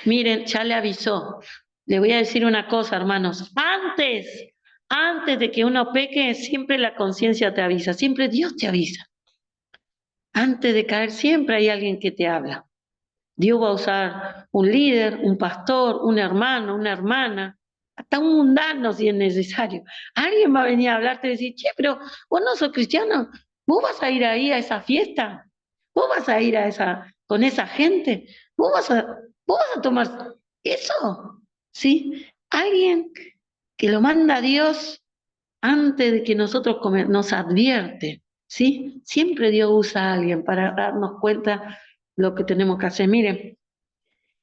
Miren, ya le avisó. Le voy a decir una cosa, hermanos. Antes de que uno peque, siempre la conciencia te avisa, siempre Dios te avisa. Antes de caer, siempre hay alguien que te habla. Dios va a usar un líder, un pastor, un hermano, una hermana, hasta un mundano si es necesario. Alguien va a venir a hablarte y decir, che, pero vos no sos cristiano, vos vas a ir ahí a esa fiesta, vos vas a ir con esa gente, vos vas a tomar eso, ¿sí? Alguien que lo manda a Dios antes de que nosotros nos advierte, ¿sí? Siempre Dios usa a alguien para darnos cuenta lo que tenemos que hacer. Miren,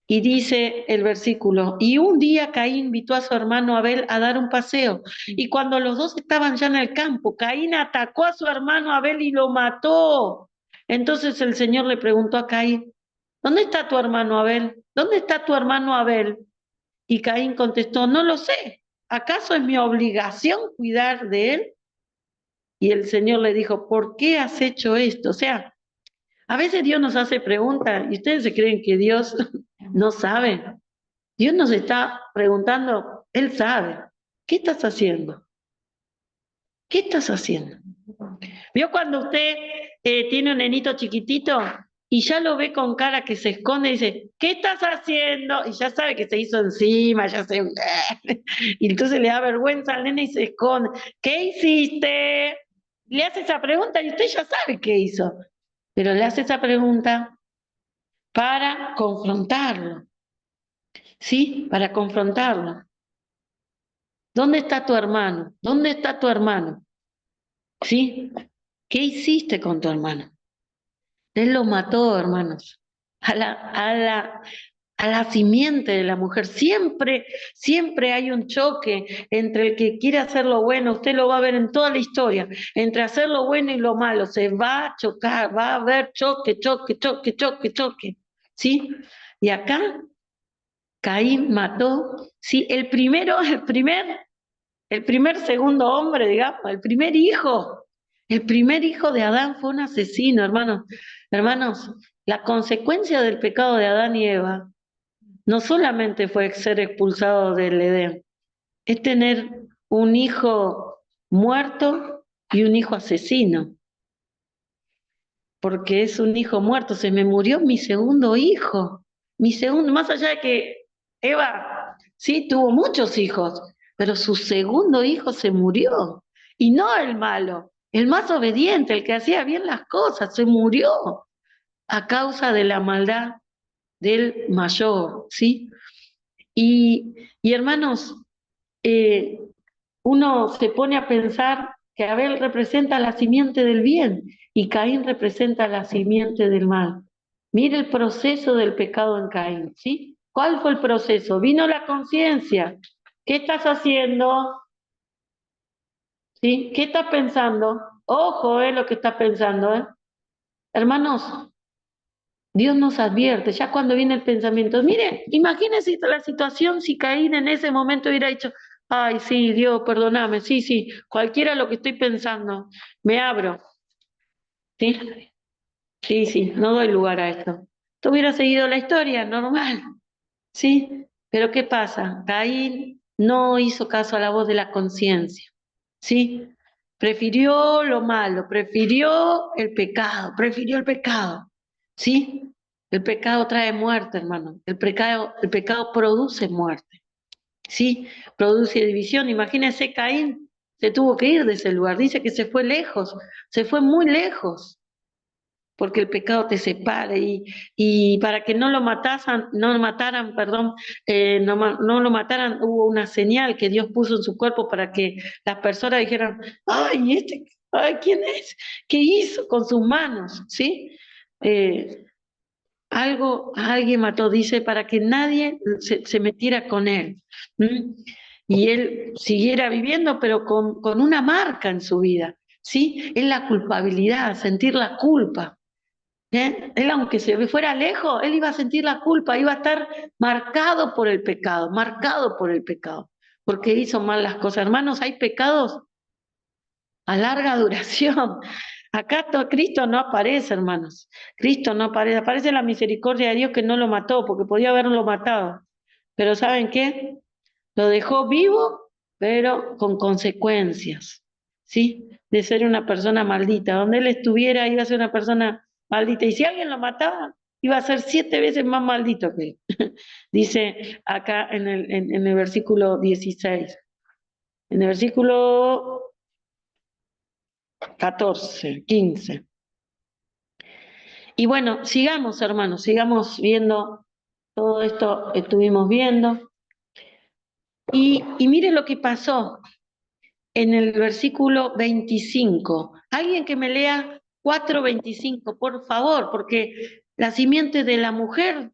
y dice el versículo, y un día Caín invitó a su hermano Abel a dar un paseo, y cuando los dos estaban ya en el campo, Caín atacó a su hermano Abel y lo mató. Entonces el Señor le preguntó a Caín, ¿dónde está tu hermano Abel? ¿Dónde está tu hermano Abel? Y Caín contestó, no lo sé, ¿acaso es mi obligación cuidar de él? Y el Señor le dijo, ¿por qué has hecho esto? O sea, a veces Dios nos hace preguntas y ustedes se creen que Dios no sabe. Dios nos está preguntando, Él sabe, ¿qué estás haciendo? ¿Qué estás haciendo? ¿Vio cuando usted tiene un nenito chiquitito y ya lo ve con cara que se esconde y dice, ¿qué estás haciendo? Y ya sabe que se hizo encima, ya se... Y entonces le da vergüenza al nene y se esconde. ¿Qué hiciste? Le hace esa pregunta y usted ya sabe qué hizo, pero le hace esa pregunta para confrontarlo, ¿sí? Para confrontarlo. ¿Dónde está tu hermano? ¿Dónde está tu hermano? ¿Sí? ¿Qué hiciste con tu hermano? Él lo mató, hermanos, a la simiente de la mujer. Siempre, siempre hay un choque entre el que quiere hacer lo bueno, usted lo va a ver en toda la historia, entre hacer lo bueno y lo malo, se va a chocar, va a haber choque, choque, choque, choque, choque, ¿sí? Y acá Caín mató, sí, el primer segundo hombre, digamos, el primer hijo de Adán fue un asesino, hermanos. Hermanos, la consecuencia del pecado de Adán y Eva no solamente fue ser expulsado del Edén, es tener un hijo muerto y un hijo asesino, porque es un hijo muerto, se me murió mi segundo hijo, más allá de que Eva sí tuvo muchos hijos, pero su segundo hijo se murió, y no el malo, el más obediente, el que hacía bien las cosas, se murió a causa de la maldad del mayor, ¿sí? Y hermanos, uno se pone a pensar que Abel representa la simiente del bien y Caín representa la simiente del mal. Mire el proceso del pecado en Caín, ¿sí? ¿Cuál fue el proceso? Vino la conciencia. ¿Qué estás haciendo? ¿Sí? ¿Qué estás pensando? Ojo, lo que estás pensando, ¿eh? Hermanos, Dios nos advierte, ya cuando viene el pensamiento, mire, imagínese la situación si Caín en ese momento hubiera dicho, ay, sí, Dios, perdóname, sí, sí, cualquiera lo que estoy pensando, me abro, ¿sí? Sí, sí, no doy lugar a esto. Tú hubieras seguido la historia, normal, ¿sí? Pero ¿qué pasa? Caín no hizo caso a la voz de la conciencia, ¿sí? Prefirió lo malo, prefirió el pecado, ¿sí? El pecado trae muerte, hermano. El pecado produce muerte, ¿sí? Produce división. Imagínense, Caín se tuvo que ir de ese lugar. Dice que se fue lejos, se fue muy lejos, porque el pecado te separa y para que no lo mataran, perdón, no lo mataran, hubo una señal que Dios puso en su cuerpo para que las personas dijeran, ay, ¿quién es? ¿Qué hizo con sus manos? ¿Sí? Alguien mató, dice, para que nadie se metiera con él. ¿Mm? Y él siguiera viviendo, pero con una marca en su vida, ¿sí? Es la culpabilidad, sentir la culpa. Él, aunque se fuera lejos, él iba a sentir la culpa, iba a estar marcado por el pecado, porque hizo mal las cosas. Hermanos, hay pecados a larga duración. Acá Cristo no aparece, hermanos. Cristo no aparece. Aparece la misericordia de Dios que no lo mató, porque podía haberlo matado. Pero ¿saben qué? Lo dejó vivo, pero con consecuencias, ¿sí? De ser una persona maldita. Donde él estuviera, iba a ser una persona maldita. Y si alguien lo mataba, iba a ser 7 veces más maldito que él. Dice acá en el versículo 16. En el versículo 14, 15. Y bueno, sigamos, hermanos, sigamos viendo todo esto, estuvimos viendo. Y miren lo que pasó en el versículo 25. Alguien que me lea 4:25, por favor, porque la simiente de la mujer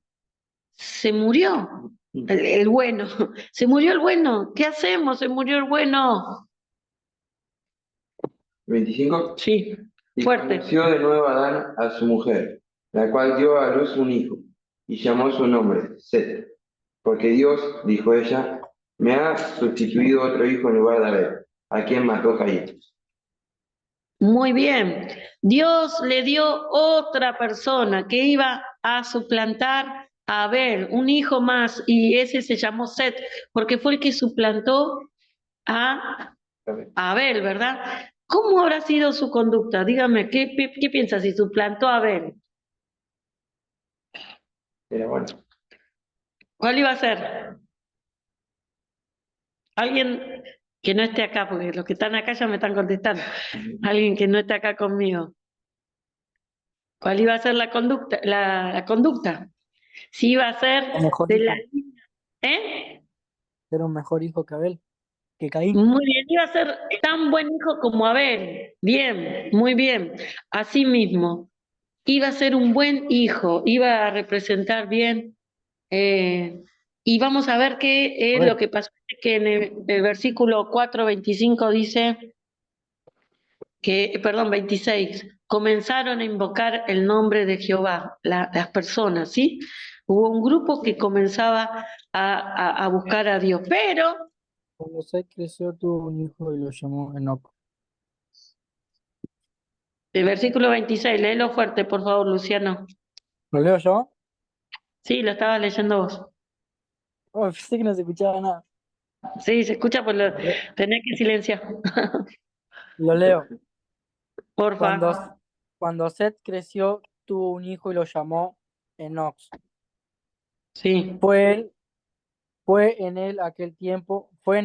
se murió, el bueno, se murió el bueno. ¿Qué hacemos? Se murió el bueno. 25. Sí, Y fuerte. conoció de nuevo Adán a su mujer, la cual dio a luz un hijo, y llamó su nombre Set, porque Dios, dijo ella, me ha sustituido otro hijo en lugar de Abel, a quien mató Caín. Muy bien. Dios le dio otra persona que iba a suplantar a Abel, un hijo más, y ese se llamó Set, porque fue el que suplantó a Abel, ¿verdad? ¿Cómo habrá sido su conducta? Dígame, ¿qué piensa si suplantó a Abel? Pero bueno, ¿Cuál iba a ser? Alguien que no esté acá, porque los que están acá ya me están contestando. Alguien que no esté acá conmigo. ¿Cuál iba a ser la conducta? La conducta. Si iba a ser Un mejor de la... hijo. ¿Eh? Era un mejor hijo que Abel, que Caín. Muy bien, iba a ser tan buen hijo como Abel. Bien, muy bien. Así mismo, iba a ser un buen hijo, iba a representar bien. Y vamos a ver qué A es lo ver, que pasó, que en el versículo 4:25 dice que, perdón, 26, comenzaron a invocar el nombre de Jehová, las personas, ¿sí? Hubo un grupo que comenzaba a buscar a Dios, pero cuando Seth creció tuvo un hijo y lo llamó Enoc. el versículo 26, léelo fuerte, por favor, Luciano. ¿Lo leo yo? Sí, lo estabas leyendo vos. Oh, pensé que no se escuchaba nada. Sí, se escucha, pues tenés que silenciar. Lo leo. Porfa. Cuando Seth creció tuvo un hijo y lo llamó Enoc. Sí, Fue en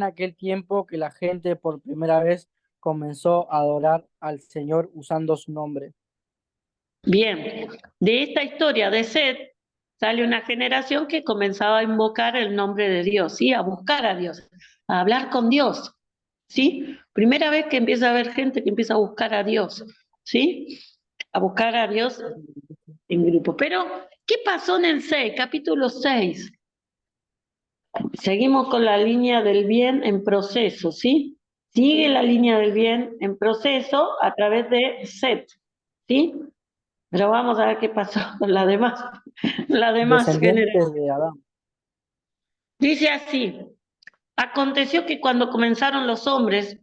aquel tiempo que la gente por primera vez comenzó a adorar al Señor usando su nombre. bien. De esta historia de Seth sale una generación que comenzaba a invocar el nombre de Dios, ¿sí? A buscar a Dios, a hablar con Dios, ¿sí? Primera vez que empieza a haber gente que empieza a buscar a Dios, ¿sí? A buscar a Dios en grupo. Pero, ¿qué pasó en el 6, capítulo 6? Seguimos con la línea del bien en proceso, ¿sí? Sigue la línea del bien en proceso a través de Seth, ¿sí? Pero vamos a ver qué pasó con la demás generación. Descendientes de Adán. Dice así, aconteció que cuando comenzaron los hombres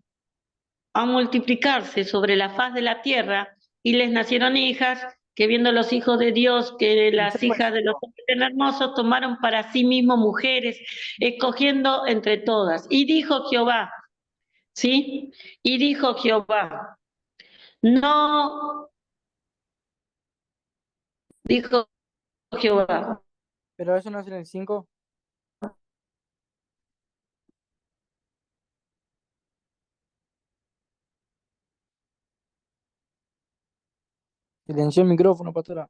a multiplicarse sobre la faz de la tierra y les nacieron hijas, que viendo los hijos de Dios, que las hijas de los hombres eran hermosos, tomaron para sí mismos mujeres, escogiendo entre todas. Y dijo Jehová, ¿sí? Y dijo Jehová, no, dijo Jehová. Pero eso no es en el 5. Silenció el micrófono, pastora.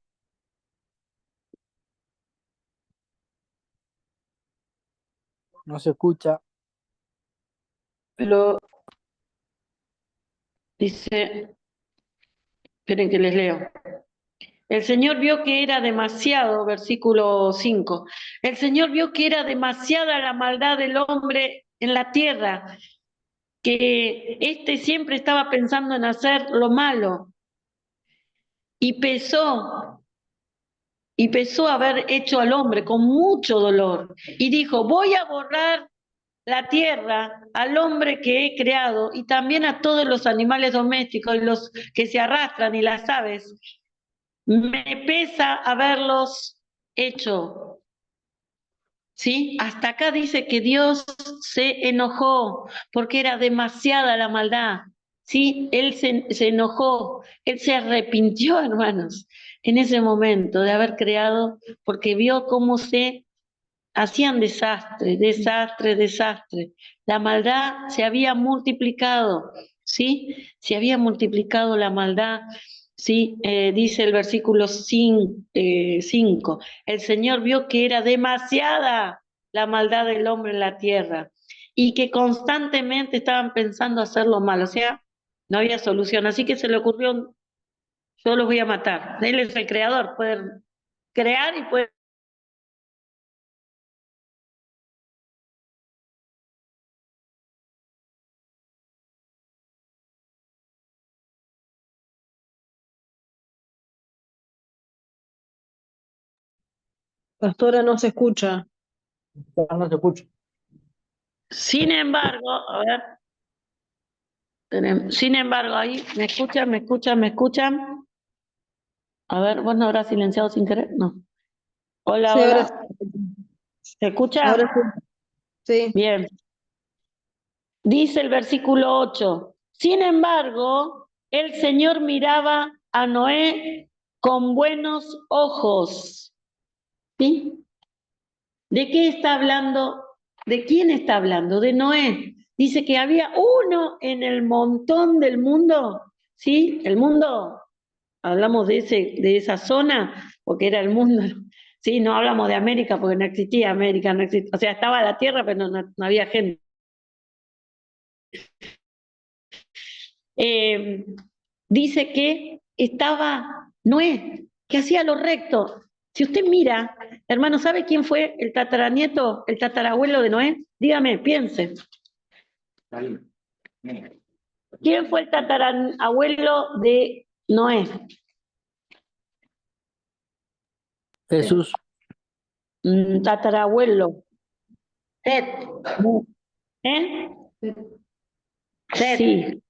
No se escucha. Pero dice, esperen que les leo. El Señor vio que era demasiado, versículo 5, el Señor vio que era demasiada la maldad del hombre en la tierra, que éste siempre estaba pensando en hacer lo malo, y pesó haber hecho al hombre con mucho dolor, y dijo, voy a borrar la tierra al hombre que he creado, y también a todos los animales domésticos, y los que se arrastran, y las aves, me pesa haberlos hecho. ¿Sí? Hasta acá dice que Dios se enojó porque era demasiada la maldad. ¿Sí? Él se enojó, él se arrepintió, hermanos, en ese momento de haber creado, porque vio cómo se hacían desastre, desastre, desastre. La maldad se había multiplicado, ¿sí? Se había multiplicado la maldad, ¿sí? Dice el versículo 5, el Señor vio que era demasiada la maldad del hombre en la tierra y que constantemente estaban pensando hacer lo malo, o sea, no había solución, así que se le ocurrió, yo los voy a matar. Él es el creador, puede crear y puede... Pastora, no se escucha. No se escucha. Sin embargo, a ver, sin embargo, ahí, ¿me escuchan? ¿Me escuchan? ¿Me escuchan? A ver, ¿vos no habrás silenciado sin querer? No. Hola, Sí, ahora, hola. ¿Se escucha? ahora sí. Sí. Bien. Dice el versículo 8. Sin embargo, el Señor miraba a Noé con buenos ojos. ¿Sí? ¿De qué está hablando? ¿De quién está hablando? De Noé. Dice que había uno en el montón del mundo, ¿sí? El mundo, hablamos de esa zona, porque era el mundo, ¿sí? No hablamos de América, porque no existía América, no existía, o sea, estaba la tierra, pero no había gente. Dice que estaba Noé, que hacía lo recto. Si usted mira, hermano, ¿sabe quién fue el tataranieto, el tatarabuelo de Noé? Dígame, piense. ¿Quién fue el tatarabuelo de Noé? Jesús. Tatarabuelo. Set, ¿Eh? Set. Sí.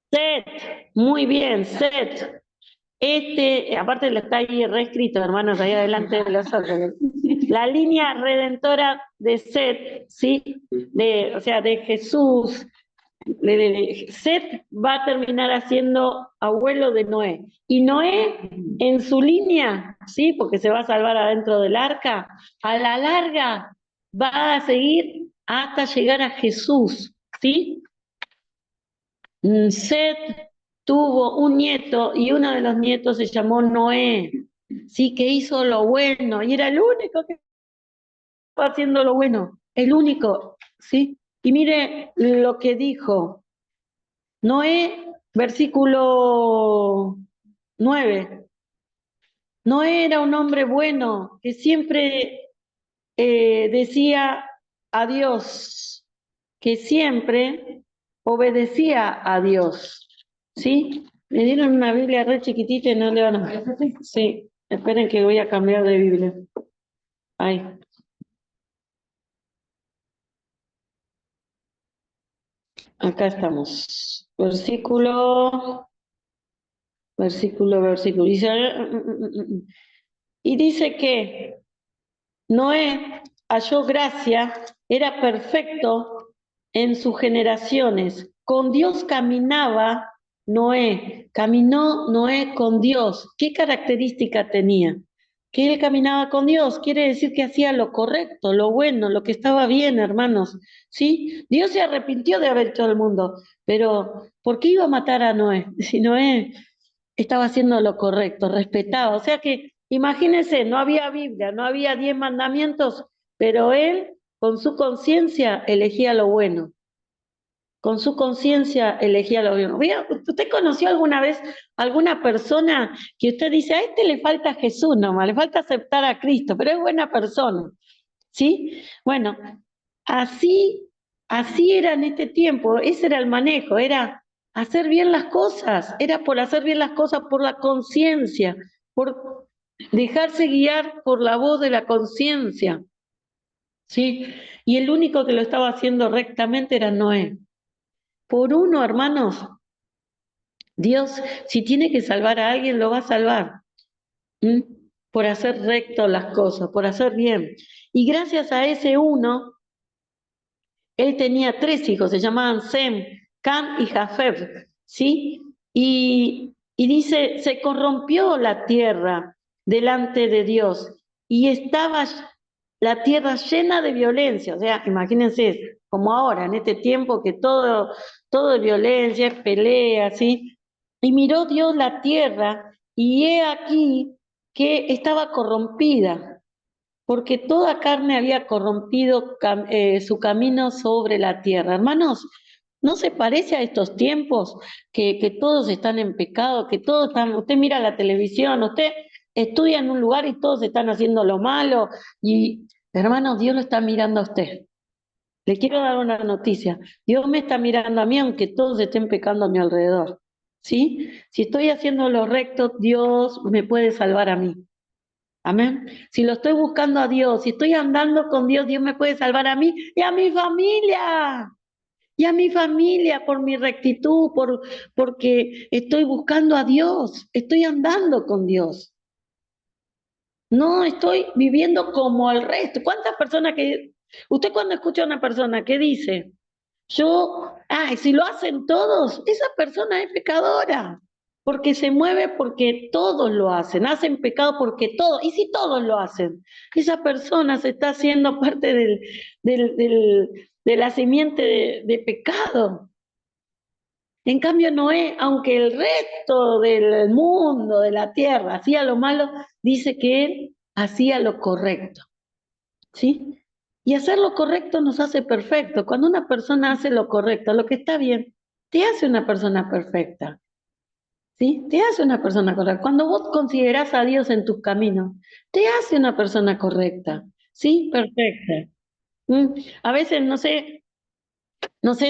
Set. Muy bien, Set. Aparte lo está ahí reescrito, hermanos, ahí adelante de los otros. La línea redentora de Set, ¿sí? O sea, de Jesús. Set va a terminar siendo abuelo de Noé. Y Noé, en su línea, ¿sí? Porque se va a salvar adentro del arca, a la larga va a seguir hasta llegar a Jesús, ¿sí? Set tuvo un nieto y uno de los nietos se llamó Noé, sí, que hizo lo bueno y era el único que estaba haciendo lo bueno, el único, sí. Y mire lo que dijo Noé, versículo 9. Noé era un hombre bueno que siempre decía a Dios, que siempre obedecía a Dios. ¿Sí? Me dieron una Biblia re chiquitita y no le van a... Sí, esperen que voy a cambiar de Biblia. Ahí. Acá estamos. Versículo. Y dice que Noé halló gracia, era perfecto en sus generaciones. Con Dios caminaba Noé, caminó Noé con Dios. ¿Qué característica tenía? Que él caminaba con Dios, quiere decir que hacía lo correcto, lo bueno, lo que estaba bien, hermanos. ¿Sí? Dios se arrepintió de haber hecho el mundo, pero ¿por qué iba a matar a Noé? Si Noé estaba haciendo lo correcto, respetaba. O sea que, imagínense, no había Biblia, no había 10 mandamientos, pero él, con su conciencia, elegía lo bueno. Con su conciencia elegía lo bueno. ¿Usted conoció alguna vez alguna persona que usted dice, a este le falta Jesús nomás, le falta aceptar a Cristo, pero es buena persona? ¿Sí? Bueno, así era en este tiempo, ese era el manejo, era hacer bien las cosas, era por hacer bien las cosas por la conciencia, por dejarse guiar por la voz de la conciencia, ¿sí? Y el único que lo estaba haciendo rectamente era Noé. Por uno, hermanos, Dios, si tiene que salvar a alguien, lo va a salvar. ¿Mm? Por hacer recto las cosas, por hacer bien. Y gracias a ese uno, él tenía 3 hijos, se llamaban Sem, Cam y Jafet, ¿sí? Y dice, se corrompió la tierra delante de Dios y estaba la tierra llena de violencia. O sea, imagínense, como ahora, en este tiempo que todo es violencia, es pelea, ¿sí? Y miró Dios la tierra y he aquí que estaba corrompida, porque toda carne había corrompido su camino sobre la tierra. Hermanos, ¿no se parece a estos tiempos que todos están en pecado, que todos están, usted mira la televisión, usted estudia en un lugar y todos están haciendo lo malo? Y hermanos, Dios lo está mirando a usted. Le quiero dar una noticia. Dios me está mirando a mí, aunque todos estén pecando a mi alrededor. ¿Sí? Si estoy haciendo lo recto, Dios me puede salvar a mí. Amén. Si lo estoy buscando a Dios, si estoy andando con Dios, Dios me puede salvar a mí y a mi familia. Y a mi familia por mi rectitud, porque estoy buscando a Dios, estoy andando con Dios. No estoy viviendo como el resto. ¿Cuántas personas usted cuando escucha a una persona que dice, si lo hacen todos, esa persona es pecadora. porque se mueve porque todos lo hacen pecado porque todos, y si todos lo hacen, esa persona se está haciendo parte de la simiente de pecado. En cambio, Noé, aunque el resto del mundo, de la tierra, hacía lo malo, dice que él hacía lo correcto, ¿sí? Y hacer lo correcto nos hace perfecto. Cuando una persona hace lo correcto, lo que está bien, te hace una persona perfecta, ¿sí? Te hace una persona correcta. Cuando vos considerás a Dios en tus caminos, te hace una persona correcta, ¿sí? Perfecta. A veces, no sé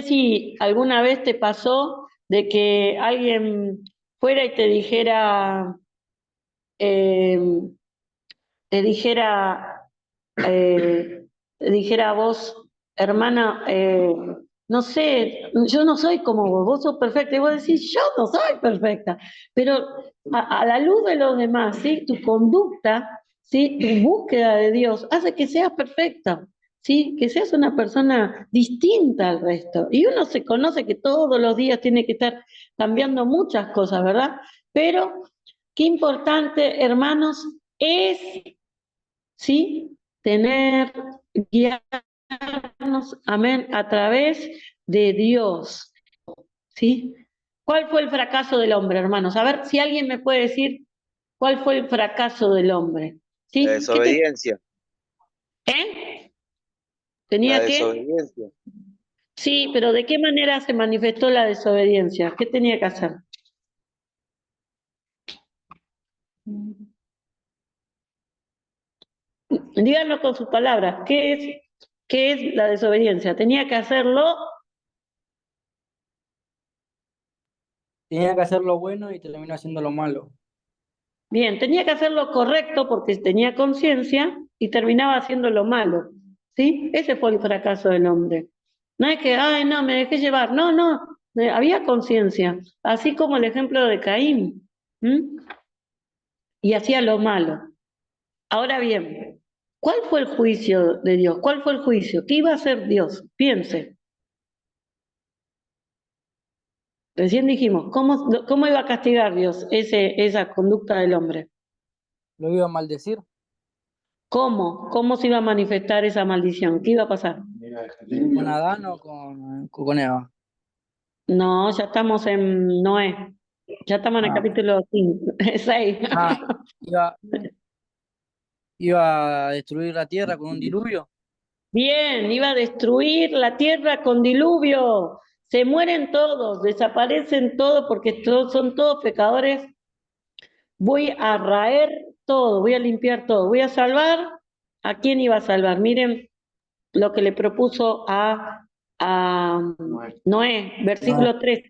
si alguna vez te pasó de que alguien fuera y eh, te dijera, te dijera a vos, hermana, no sé, yo no soy como vos sos perfecta. Y vos decís, yo no soy perfecta, pero a la luz de los demás, ¿sí? Tu conducta, ¿sí? Tu búsqueda de Dios hace que seas perfecta. ¿Sí? Que seas una persona distinta al resto. Y uno se conoce que todos los días tiene que estar cambiando muchas cosas, ¿verdad? Pero qué importante, hermanos, es, ¿sí? Tener, guiarnos, amén, a través de Dios, ¿sí? ¿Cuál fue el fracaso del hombre, hermanos? A ver si alguien me puede decir cuál fue el fracaso del hombre, La ¿sí? desobediencia, ¿Eh? la ¿Tenía que? desobediencia. Sí, pero ¿de qué manera se manifestó la desobediencia? ¿Qué tenía que hacer? Díganlo con sus palabras. Qué es la desobediencia? Tenía que hacerlo. Tenía que hacer lo bueno y terminó haciendo lo malo. Bien, tenía que hacer lo correcto porque tenía conciencia y terminaba haciendo lo malo, ¿sí? Ese fue el fracaso del hombre. No es que, ay, no, me dejé llevar. No, no, había conciencia, así como el ejemplo de Caín, ¿m? Y hacía lo malo. Ahora bien, ¿cuál fue el juicio de Dios? ¿Cuál fue el juicio? ¿Qué iba a hacer Dios? Piense. Recién dijimos, cómo iba a castigar Dios esa conducta del hombre? Lo iba a maldecir. ¿Cómo se iba a manifestar esa maldición? ¿Qué iba a pasar? ¿Con Adán o con Eva? No, ya estamos en Noé. Ya estamos en el Ah, capítulo 5, 6. ah, iba, iba a destruir la tierra con un diluvio. Bien, iba a destruir la tierra con diluvio. Se mueren todos, desaparecen todos porque son todos pecadores. Voy a raer todo, voy a limpiar todo, voy a salvar. ¿A quién iba a salvar? Miren lo que le propuso a Noé, No, versículo 3.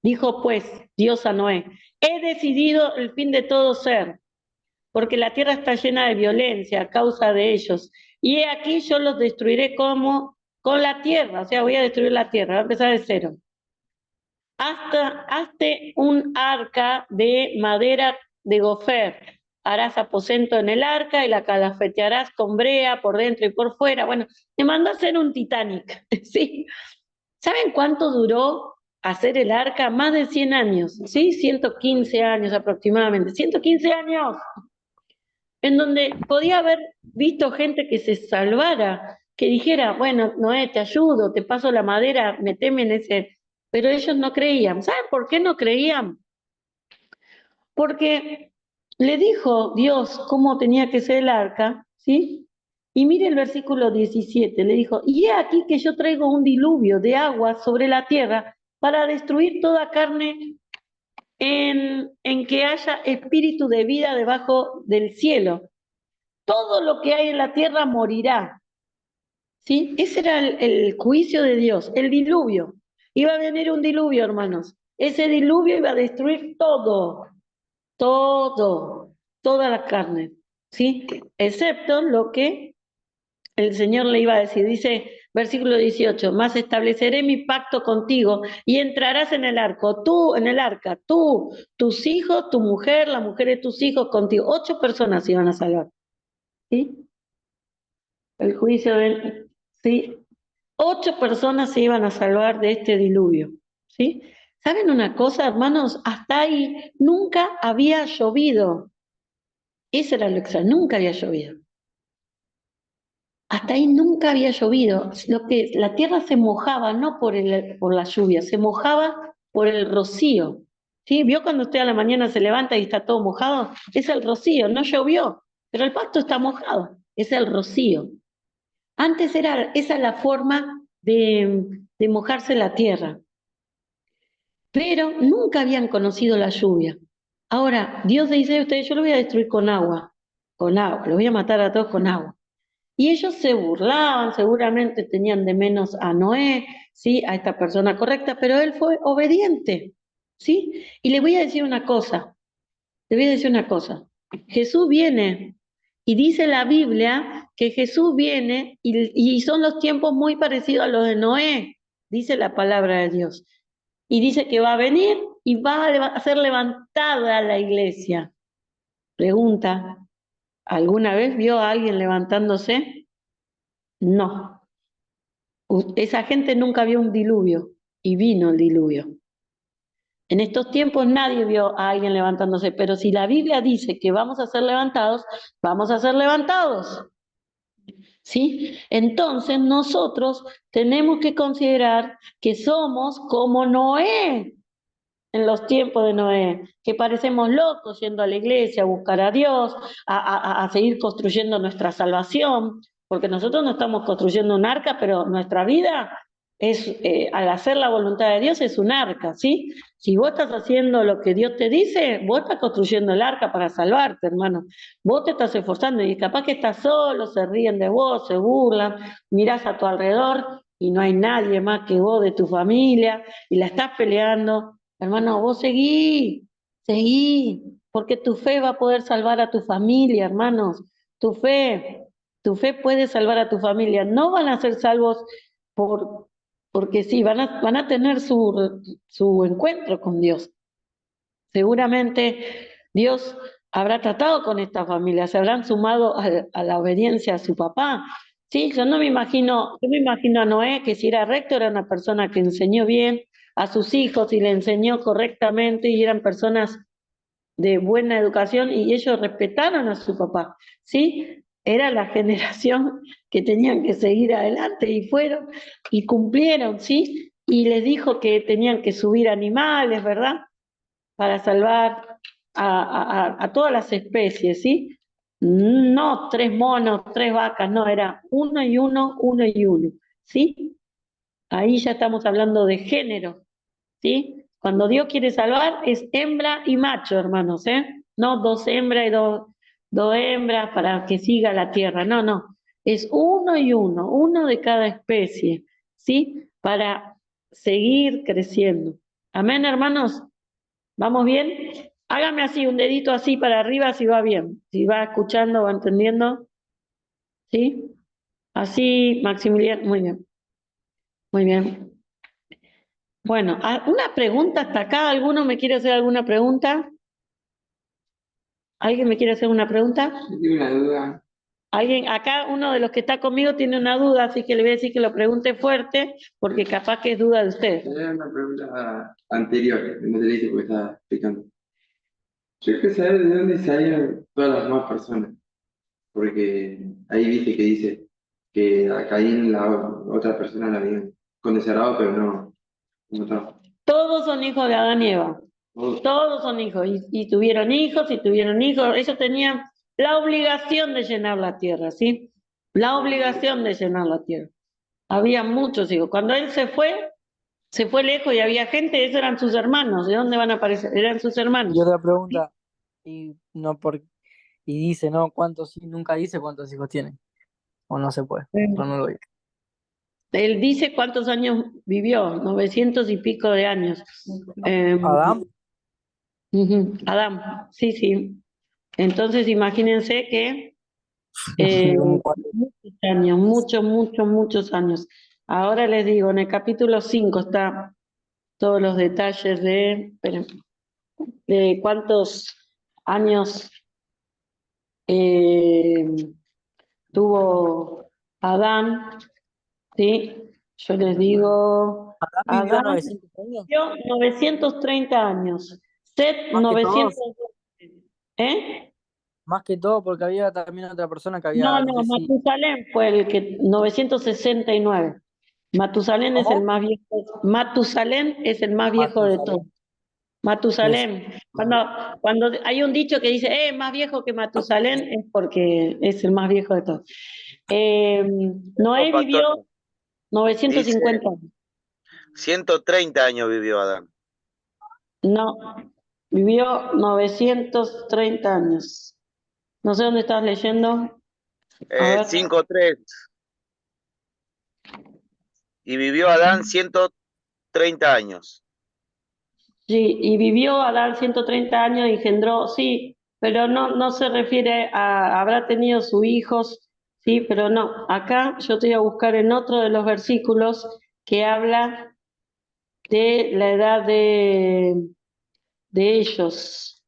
Dijo pues Dios a Noé, he decidido el fin de todo ser, porque la tierra está llena de violencia a causa de ellos. Y he aquí yo los destruiré como con la tierra, o sea, voy a destruir la tierra, va a empezar de cero. Hazte un arca de madera de gofer. Harás aposento en el arca y la calafetearás con brea por dentro y por fuera. Bueno, te mandó a hacer un Titanic, ¿sí? ¿Saben cuánto duró hacer el arca? Más de 100 años, ¿sí? 115 años aproximadamente. 115 años, en donde podía haber visto gente que se salvara, que dijera, bueno, Noé, te ayudo, te paso la madera, meteme en ese. Pero ellos no creían. ¿Saben por qué no creían? Porque le dijo Dios cómo tenía que ser el arca, ¿sí? Y mire el versículo 17, le dijo, y he aquí que yo traigo un diluvio de agua sobre la tierra para destruir toda carne en que haya espíritu de vida debajo del cielo. Todo lo que hay en la tierra morirá, ¿sí? Ese era el juicio de Dios, el diluvio. Iba a venir un diluvio, hermanos. Ese diluvio iba a destruir todo, toda la carne, ¿sí? Excepto lo que el Señor le iba a decir. Dice, versículo 18, más estableceré mi pacto contigo y entrarás en el arco, tú, en el arca, tú, tus hijos, tu mujer, la mujer de tus hijos contigo. 8 personas iban a salvar, ¿sí? El juicio ¿sí? 8 personas se iban a salvar de este diluvio, ¿sí? ¿Saben una cosa, hermanos? Hasta ahí nunca había llovido. Eso era lo extraño, nunca había llovido. Hasta ahí nunca había llovido. La tierra se mojaba, no por la lluvia, se mojaba por el rocío. ¿Sí? ¿Vio cuando usted a la mañana se levanta y está todo mojado? Es el rocío, no llovió, pero el pasto está mojado, es el rocío. Antes esa la forma de mojarse la tierra, pero nunca habían conocido la lluvia. Ahora, Dios le dice a ustedes, yo lo voy a destruir con agua, los voy a matar a todos con agua. Y ellos se burlaban, seguramente tenían de menos a Noé, ¿sí? A esta persona correcta, pero él fue obediente, ¿sí? Y le voy a decir una cosa, Jesús viene y dice la Biblia que Jesús viene y son los tiempos muy parecidos a los de Noé, dice la palabra de Dios. Y dice que va a venir y va a ser levantada la iglesia. Pregunta, ¿alguna vez vio a alguien levantándose? No. Esa gente nunca vio un diluvio y vino el diluvio. En estos tiempos nadie vio a alguien levantándose, pero si la Biblia dice que vamos a ser levantados, vamos a ser levantados. ¿Sí? Entonces nosotros tenemos que considerar que somos como Noé en los tiempos de Noé, que parecemos locos yendo a la iglesia a buscar a Dios, a seguir construyendo nuestra salvación, porque nosotros no estamos construyendo un arca, pero nuestra vida es, al hacer la voluntad de Dios, es un arca, ¿sí? Si vos estás haciendo lo que Dios te dice, vos estás construyendo el arca para salvarte, hermano. Vos te estás esforzando y capaz que estás solo, se ríen de vos, se burlan, mirás a tu alrededor y no hay nadie más que vos de tu familia y la estás peleando. Hermano, vos seguí, porque tu fe va a poder salvar a tu familia, hermanos. Tu fe puede salvar a tu familia. No van a ser salvos porque sí, van a tener su encuentro con Dios. Seguramente Dios habrá tratado con esta familia, se habrán sumado a la obediencia a su papá. Sí, yo me imagino a Noé que si era recto era una persona que enseñó bien a sus hijos y le enseñó correctamente y eran personas de buena educación y ellos respetaron a su papá, ¿sí? Era la generación que tenían que seguir adelante y fueron y cumplieron, ¿sí? Y les dijo que tenían que subir animales, ¿verdad? Para salvar a todas las especies, ¿sí? No 3 monos, 3 vacas, no, era uno y uno, ¿sí? Ahí ya estamos hablando de género, ¿sí? Cuando Dios quiere salvar es hembra y macho, hermanos, ¿eh? No 2 hembras y dos hembras para que siga la tierra, no, no. Es uno y uno de cada especie, ¿sí? Para seguir creciendo. Amén, hermanos. ¿Vamos bien? Hágame así, un dedito así para arriba si va bien, si va escuchando, va entendiendo, ¿sí? Así, Maximiliano, muy bien, muy bien. Bueno, una pregunta hasta acá, ¿alguno me quiere hacer alguna pregunta? ¿Alguien me quiere hacer una pregunta? Yo tengo una duda. Alguien, acá uno de los que está conmigo tiene una duda, así que le voy a decir que lo pregunte fuerte, porque capaz que es duda de usted. Era una pregunta anterior, que no te la hice porque estaba explicando. Yo quiero saber de dónde salieron todas las demás personas, porque ahí viste que dice que a Caín la otra persona la habían condecerado, pero no estaba. Todos son hijos de Adán y Eva. Todos son hijos, y tuvieron hijos, ellos tenían la obligación de llenar la tierra, ¿sí? La obligación de llenar la tierra. Había muchos hijos. Cuando él se fue lejos y había gente, esos eran sus hermanos. ¿De dónde van a aparecer? Eran sus hermanos. Y otra pregunta, y no por, y dice, ¿no? Nunca dice cuántos hijos tiene. O no se puede, o no lo dice. Él dice cuántos años vivió, 900 y pico de años. Adán, Adán, sí, sí. Entonces imagínense que como cuántos. muchos años, muchos años. Ahora les digo, en el capítulo 5 está todos los detalles esperen, de cuántos años tuvo Adán, ¿sí? Yo les digo, Adán vivió Adán 900 años, vivió 930 años. Set más que todos, 920. ¿Eh? más que todo, porque había también otra persona que No, había, no no, sé si... Matusalén fue el que 969. Matusalén es el ¿Cómo? más viejo. Matusalén es el más viejo de todos. Matusalén. Es, Matusalén. Cuando hay un dicho que dice, más viejo que Matusalén, es porque es el más viejo de todos. Noé No, pastor, vivió 950 dice años. 130 años vivió Adán. No, vivió 930 años. No sé dónde estás leyendo. A ver. 5:3. Y vivió Adán 130 años. Sí, y vivió Adán 130 años, engendró, sí, pero no se refiere habrá tenido sus hijos, sí, pero no. Acá yo te voy a buscar en otro de los versículos que habla de la edad de ellos.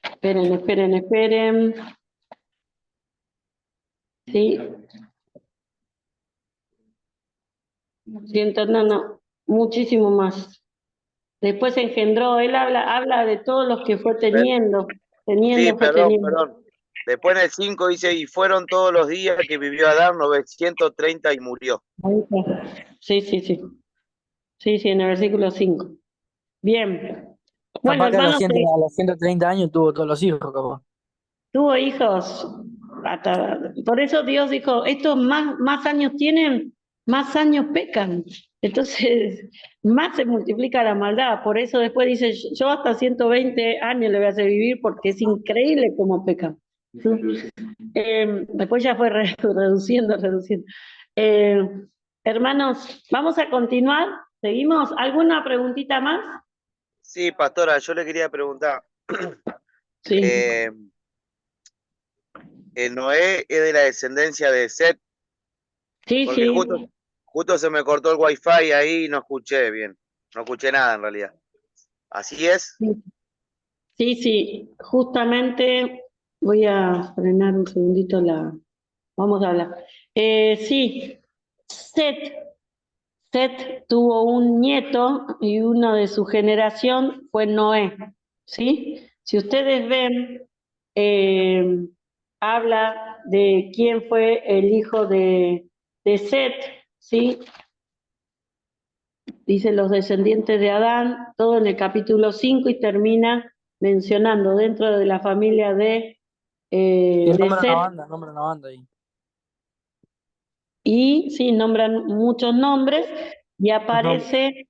Esperen. Sí, no, muchísimo más. Después engendró, él habla de todos los que fue teniendo, Sí, fue teniendo. perdón. Después en el 5 dice, y fueron todos los días que vivió Adán 930 y murió. Ahí está. Sí, en el versículo 5. Bien. Bueno, capaz que hermanos, a los 130 años tuvo todos los hijos, capaz. tuvo hijos. Por eso Dios dijo, estos más años tienen, más años pecan. Entonces, más se multiplica la maldad. Por eso después dice, yo hasta 120 años le voy a hacer vivir porque es increíble cómo pecan. Después ya fue reduciendo. Hermanos, vamos a continuar. ¿Seguimos? ¿Alguna preguntita más? Sí, pastora, yo le quería preguntar. Sí, El Noé es de la descendencia de Set, porque sí. justo se me cortó el wifi ahí y no escuché bien. No escuché nada en realidad. ¿Así es? Sí, justamente voy a frenar un segundito vamos a hablar. Sí, Set tuvo un nieto y uno de su generación fue Noé, ¿sí? Si ustedes ven, eh, habla de quién fue el hijo de Set, ¿sí? Dice los descendientes de Adán, todo en el capítulo 5 y termina mencionando dentro de la familia de Set, Nombra una banda ahí. y sí, nombran muchos nombres y Los nombres. aparece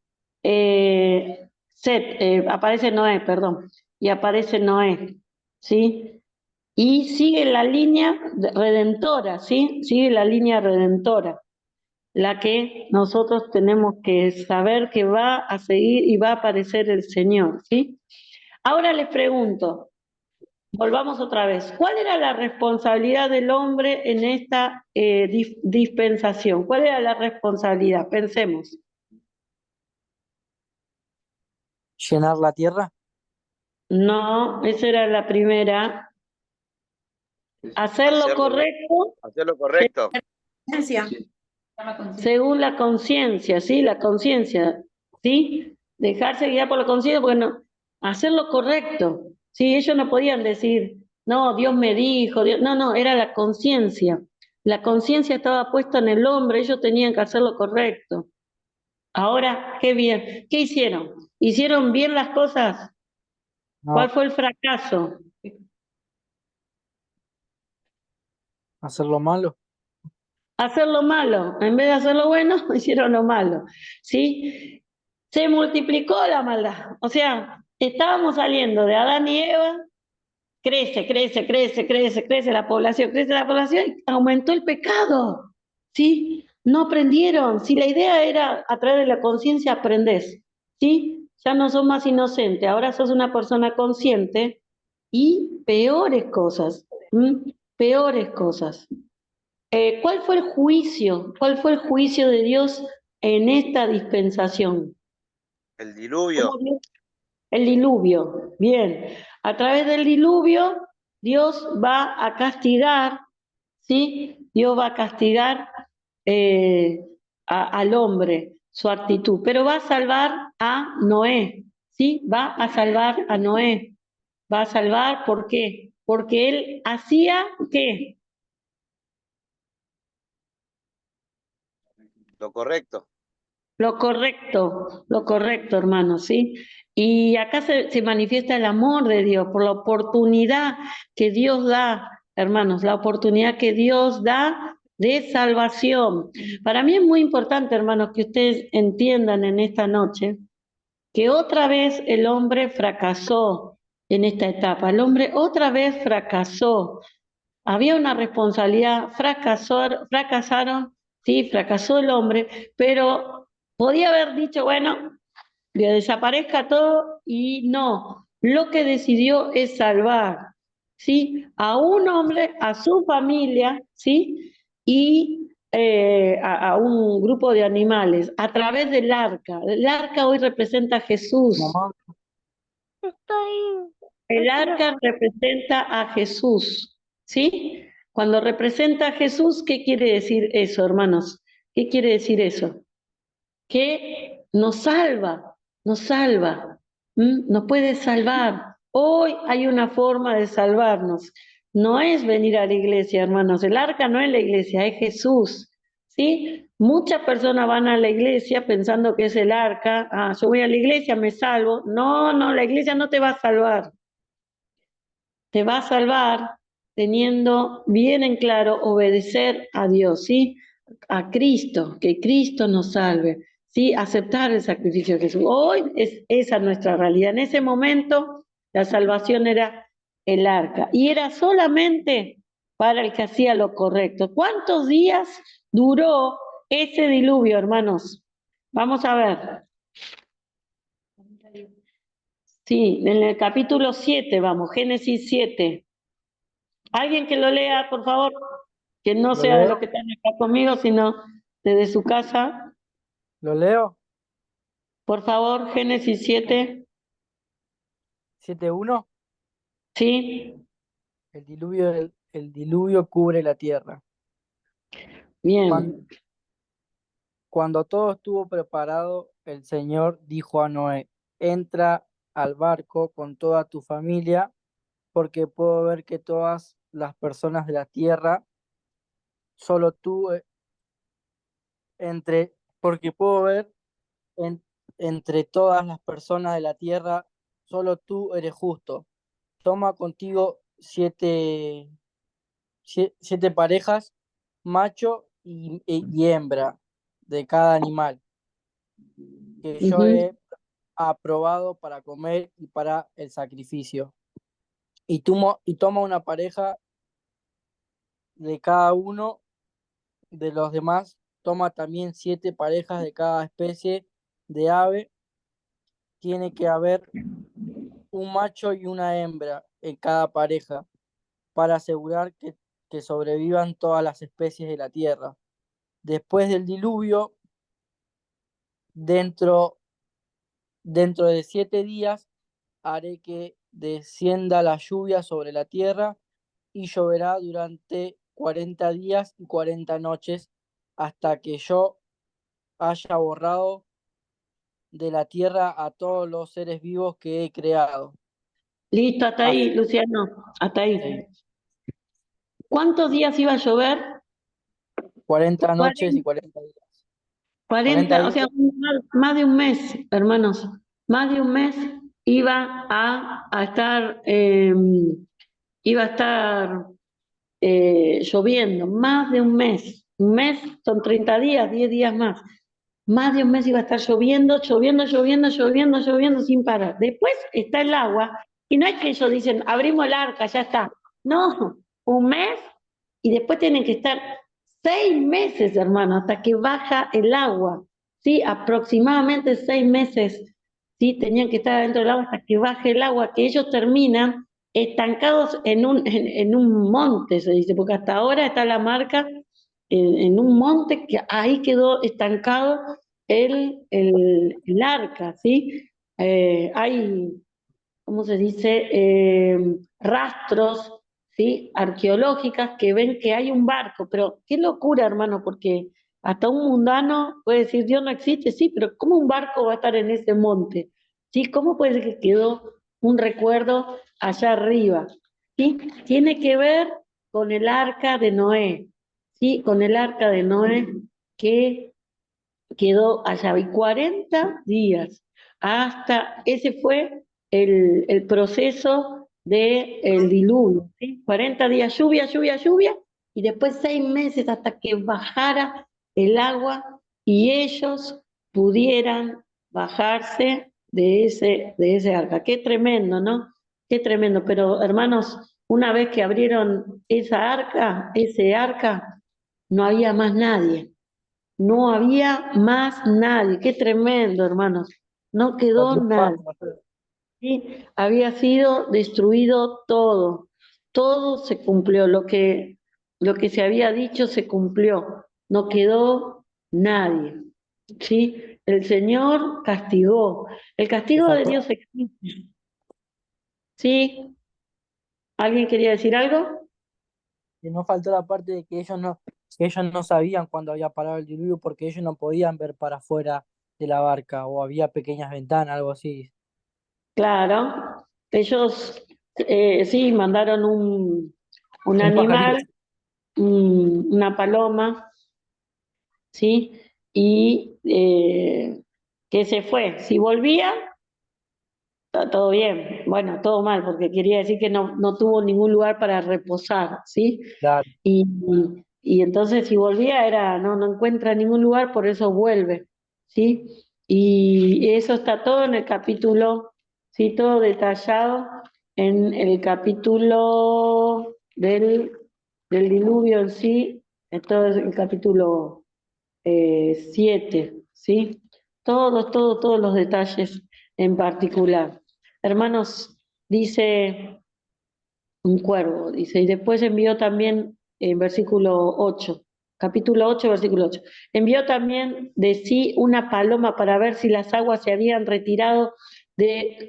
aparece Noé, perdón, y aparece Noé, ¿sí? Y sigue la línea redentora, ¿sí? Sigue la línea redentora, la que nosotros tenemos que saber que va a seguir y va a aparecer el Señor, ¿sí? Ahora les pregunto, volvamos otra vez, ¿cuál era la responsabilidad del hombre en esta dispensación? ¿Cuál era la responsabilidad? Pensemos. Llenar la tierra. No, esa era la primera. Hacer lo correcto Hacer lo correcto. según la conciencia, ¿sí? La conciencia, ¿sí? Dejarse guiar por la conciencia, porque no, hacer lo correcto, ¿sí? Ellos no podían decir, no, Dios me dijo, no, era la conciencia. La conciencia estaba puesta en el hombre, ellos tenían que hacer lo correcto. Ahora, qué bien. ¿Qué hicieron? ¿Hicieron bien las cosas? ¿Cuál No, fue el fracaso? hacer lo malo. Hacer lo malo. En vez de hacer lo bueno, hicieron lo malo. ¿Sí? Se multiplicó la maldad. O sea, estábamos saliendo de Adán y Eva, crece la población, y aumentó el pecado. ¿Sí? No aprendieron. Si la idea era a través de la conciencia aprendés, ¿sí? Ya no sos más inocente, ahora sos una persona consciente y peores cosas, peores cosas. ¿Cuál fue el juicio? ¿Cuál fue el juicio de Dios en esta dispensación? El diluvio. El diluvio. Bien. A través del diluvio, Dios va a castigar, ¿sí? Dios va a castigar al hombre. su actitud, pero va a salvar a Noé, ¿sí? Va a salvar a Noé. Va a salvar, ¿por qué? Porque él hacía, ¿qué? Lo correcto. Lo correcto, hermano, ¿sí? Y acá se manifiesta el amor de Dios por la oportunidad que Dios da, hermanos, la oportunidad que Dios da de salvación. Para mí es muy importante, hermanos, que ustedes entiendan en esta noche que otra vez el hombre fracasó en esta etapa. El hombre otra vez fracasó. Había una responsabilidad, fracasaron, sí, fracasó el hombre, pero podía haber dicho, bueno, que desaparezca todo y no. Lo que decidió es salvar, ¿sí? A un hombre, a su familia, ¿sí? Y a un grupo de animales a través del arca. El arca hoy representa a Jesús. Mamá, El arca representa a Jesús, ¿sí? Cuando representa a Jesús, ¿qué quiere decir eso, hermanos? ¿Qué quiere decir eso? Que nos salva, nos puede salvar. Hoy hay una forma de salvarnos. No es venir a la iglesia, hermanos. El arca no es la iglesia, es Jesús, ¿sí? Muchas personas van a la iglesia pensando que es el arca. Ah, yo voy a la iglesia, me salvo. No, no, la iglesia no te va a salvar. Te va a salvar teniendo bien en claro obedecer a Dios, ¿sí? A Cristo, que Cristo nos salve, ¿sí? Aceptar el sacrificio de Jesús. Hoy es esa nuestra realidad. En ese momento la salvación era el arca y era solamente para el que hacía lo correcto. ¿Cuántos días duró ese diluvio, hermanos? Vamos a ver. Sí, en el capítulo 7, vamos, Génesis 7. Alguien que lo lea, por favor, que no ¿lo sea de los leo? que están acá conmigo, sino desde su casa. ¿Lo leo? Por favor, Génesis 7. 7:1. Sí, El diluvio cubre la tierra. Cuando, bien. cuando todo estuvo preparado, el Señor dijo a Noé, entra al barco con toda tu familia, porque puedo ver que todas las personas de la tierra, solo tú, porque puedo ver en- entre todas las personas de la tierra, solo tú eres justo. Toma contigo siete parejas, macho y hembra de cada animal, que yo Ujú. he aprobado para comer y para el sacrificio. Y toma una pareja de cada uno de los demás, toma también 7 parejas de cada especie de ave. Tiene que haber un macho y una hembra en cada pareja para asegurar que sobrevivan todas las especies de la tierra. Después del diluvio, dentro, dentro de 7 días, haré que descienda la lluvia sobre la tierra y lloverá durante 40 días y 40 noches hasta que yo haya borrado de la tierra a todos los seres vivos que he creado. Listo, hasta ahí, Así, Luciano, hasta ahí. sí, ¿Cuántos días iba a llover? 40 noches 40, y 40 días. 40 40, o días, sea, más de un mes, hermanos. Más de un mes iba a estar, iba a estar lloviendo, más de un mes. Un mes son 30 días, 10 días más. Más de un mes iba a estar lloviendo, lloviendo, lloviendo, lloviendo, lloviendo sin parar. Después está el agua, y no es que ellos dicen, abrimos el arca, ya está. No, un mes, y después tienen que estar 6 meses, hermano, hasta que baja el agua. ¿Sí? Aproximadamente 6 meses, ¿sí? Tenían que estar dentro del agua hasta que baje el agua, que ellos terminan estancados en un monte, se dice, porque hasta ahora está la marca en un monte que ahí quedó estancado el arca, ¿sí? Hay, ¿cómo se dice? Rastros, ¿sí? Arqueológicas que ven que hay un barco, pero qué locura, hermano, porque Hasta un mundano puede decir, Dios no existe, sí, pero ¿cómo un barco va a estar en ese monte? ¿Sí? ¿Cómo puede ser que quedó un recuerdo allá arriba? ¿Sí? Tiene que ver con el arca de Noé, ¿sí? Con el arca de Noé que quedó allá. Y 40 días, hasta ese fue el proceso del diluvio, ¿sí? 40 días, lluvia, lluvia, lluvia, y después 6 meses hasta que bajara el agua y ellos pudieran bajarse de ese arca. Qué tremendo, ¿no? Qué tremendo. Pero hermanos, una vez que abrieron ese arca, no había más nadie. No había más nadie. Qué tremendo, hermanos. No La quedó nada. triunfaron. ¿Sí? Había sido destruido todo. Todo se cumplió. Lo que se había dicho se cumplió. No quedó nadie. ¿Sí? El Señor castigó. El Le castigo de faltó, Dios existe. ¿Sí? ¿Alguien quería decir algo? que no faltó la parte de que ellos no sabían cuándo había parado el diluvio porque ellos no podían ver para afuera de la barca o había pequeñas ventanas, algo así. Claro. Ellos sí mandaron un Un pajarito. animal, una paloma, ¿sí? Y que se fue. Si volvía, está todo bien. Bueno, todo mal, porque quería decir que no tuvo ningún lugar para reposar, ¿sí? Claro. Y, y entonces si volvía no encuentra ningún lugar, por eso vuelve, ¿sí? Y eso está todo en el capítulo, sí, todo detallado en el capítulo del diluvio en sí, todo es el capítulo 7, ¿sí? Todos los detalles en particular. Hermanos, dice un cuervo, dice, y después envió también en versículo 8, capítulo 8, versículo 8, envió también de sí una paloma para ver si las aguas se habían retirado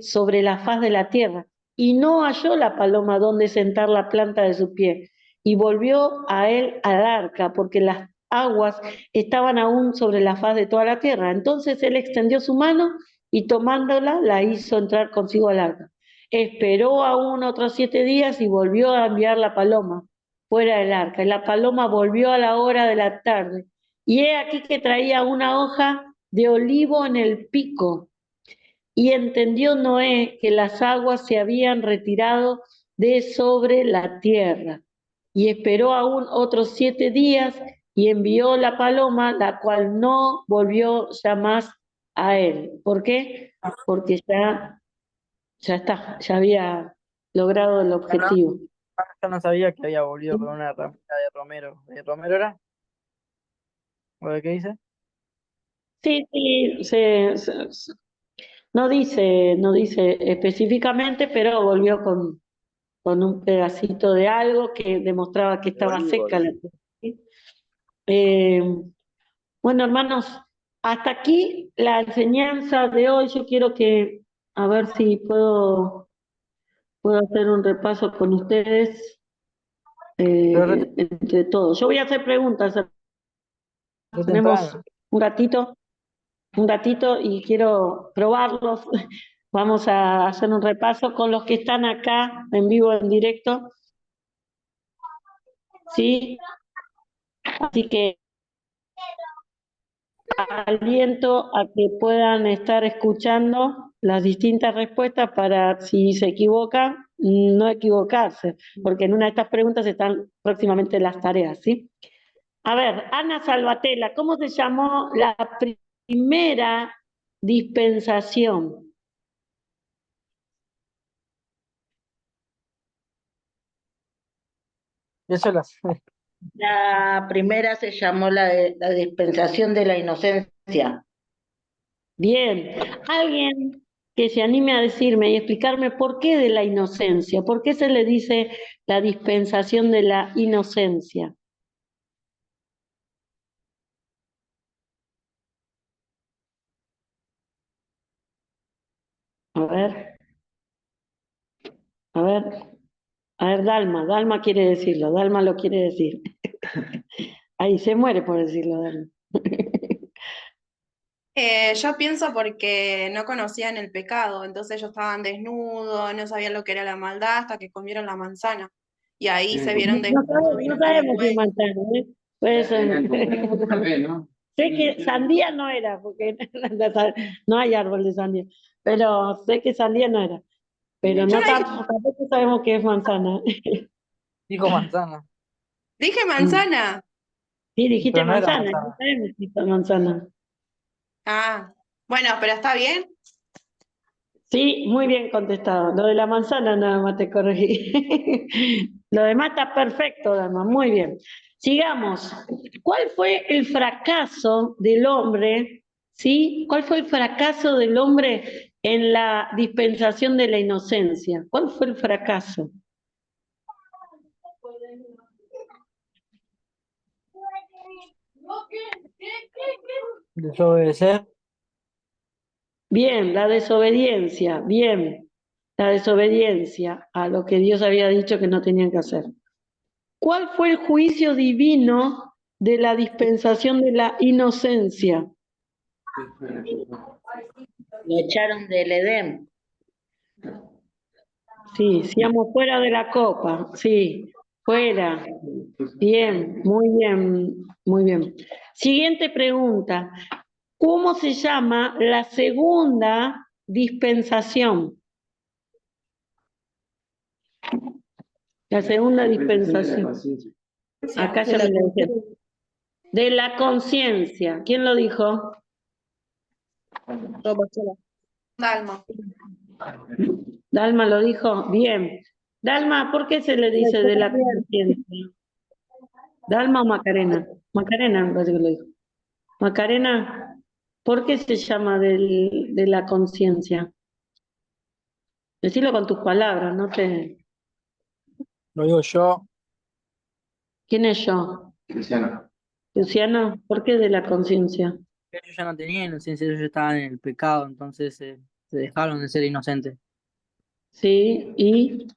sobre la faz de la tierra, y no halló la paloma donde sentar la planta de su pie, y volvió a él al arca, porque las aguas estaban aún sobre la faz de toda la tierra. Entonces él extendió su mano y tomándola la hizo entrar consigo al arca. Esperó aún otros 7 días y volvió a enviar la paloma fuera del arca. Y la paloma volvió a la hora de la tarde. Y he aquí que traía una hoja de olivo en el pico. Y entendió Noé que las aguas se habían retirado de sobre la tierra. Y esperó aún otros 7 días y envió la paloma, la cual no volvió ya más a él. ¿Por qué? Porque ya está, ya había logrado el objetivo. Yo no sabía que había volvido con una ramita de romero. ¿De romero era? ¿O de qué dice? Sí, sí, no dice específicamente, pero volvió con un pedacito de algo que demostraba que De estaba olivo, seca la dice. tierra, ¿sí? Eh, bueno, hermanos, hasta aquí la enseñanza de hoy. Yo quiero a ver si puedo hacer un repaso con ustedes Pero entre todos. Yo voy a hacer preguntas. re Tenemos temprano. un ratito y quiero probarlos. Vamos a hacer un repaso con los que están acá en vivo, en directo, ¿sí? Así que aliento a que puedan estar escuchando las distintas respuestas para, si se equivocan, no equivocarse, porque en una de estas preguntas están próximamente las tareas, ¿sí? A ver, Ana Salvatella, ¿cómo se llamó la primera dispensación? Eso lo sé. La primera se llamó la dispensación de la inocencia. Bien, alguien que se anime a decirme y explicarme por qué de la inocencia, por qué se le dice la dispensación de la inocencia. A ver, a ver, a ver, Dalma quiere decirlo, Dalma lo quiere decir. Ahí se muere por decirlo, Dalma. Yo pienso porque no conocían el pecado, entonces ellos estaban desnudos, no sabían lo que era la maldad hasta que comieron la manzana. Y ahí se vieron No, desnudos, no vieron la sabemos si es vergüenza. manzana, ¿eh? Puede ser. Sé que sandía no era, porque no hay árbol de sandía, pero sé que sandía no era. Pero Yo no no dije, tampoco sabemos qué es manzana. Dijo manzana, dije Mm. manzana. Sí, dijiste pero no era manzana, no manzana. sabemos si es manzana. Ah, bueno, pero está bien. Sí, muy bien contestado. Lo de la manzana nada más te corregí. Lo demás está perfecto, Dalma, muy bien. Sigamos. ¿Cuál fue el fracaso del hombre? ¿Sí? ¿Cuál fue el fracaso del hombre en la dispensación de la inocencia? ¿Cuál fue el fracaso? Desobedecer. Bien, la desobediencia, bien, la desobediencia a lo que Dios había dicho que no tenían que hacer. ¿Cuál fue el juicio divino de la dispensación de la inocencia? Lo echaron del Edén. Sí, seamos fuera de la copa, sí, fuera. Bien, muy bien, muy bien. Siguiente pregunta. ¿Cómo se llama la segunda dispensación? La segunda dispensación. Acá ya me lo dijeron. De la conciencia. ¿Quién lo dijo? Dalma. Dalma lo dijo. Bien. Dalma, ¿por qué se le dice de la conciencia? ¿Dalma o Macarena? Macarena me parece que lo dijo. Macarena, ¿por qué se llama de la conciencia? Decilo con tus palabras, no te... Lo digo yo. ¿Quién es yo? Cristiano. Luciano, ¿por qué de la conciencia? Ellos ya no tenían inocencia, ellos ya estaban en el pecado, entonces se dejaron de ser inocentes. Sí, y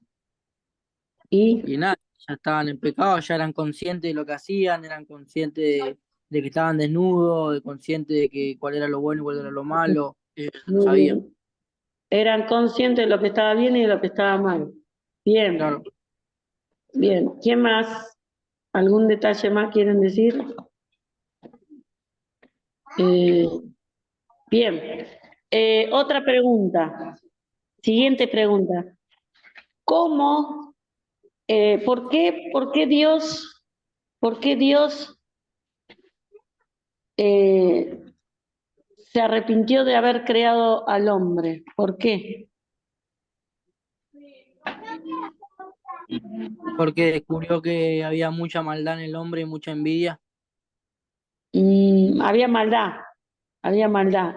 Y nada, ya estaban en pecado, ya eran conscientes de lo que hacían, eran conscientes de que estaban desnudos, conscientes de que cuál era lo bueno y cuál era lo malo, ellos ya lo muy sabían. bien. Eran conscientes de lo que estaba bien y de lo que estaba mal. Bien, Claro. bien. ¿Quién más? ¿Algún detalle más quieren decir? Eh, bien. Otra pregunta. Siguiente pregunta. ¿Cómo, por qué Dios eh, se arrepintió de haber creado al hombre? ¿Por qué? Porque descubrió que había mucha maldad en el hombre y mucha envidia. Había maldad,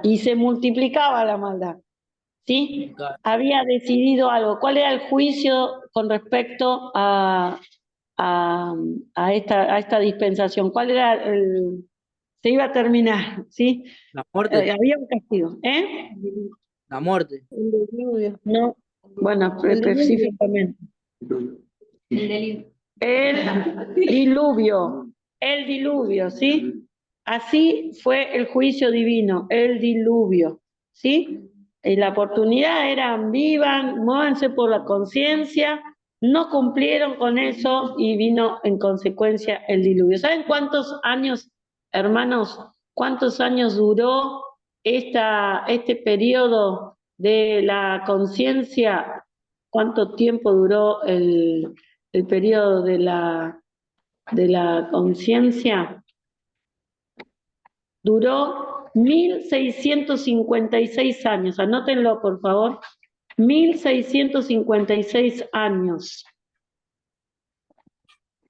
y se multiplicaba la maldad, ¿sí? Claro. Había decidido algo. ¿Cuál era el juicio con respecto a, a esta dispensación? ¿Cuál era se iba a terminar, ¿sí? La muerte, Había un castigo, ¿eh? la muerte. El diluvio. No, bueno, El diluvio. específicamente. El diluvio, ¿sí? Así fue el juicio divino, el diluvio, ¿sí? Y la oportunidad era, vivan, muévanse por la conciencia, no cumplieron con eso y vino en consecuencia el diluvio. ¿Saben cuántos años, hermanos, cuántos años duró este periodo de la conciencia? ¿Cuánto tiempo duró el periodo de la conciencia? Duró 1656 años. Anótenlo, por favor. 1656 años.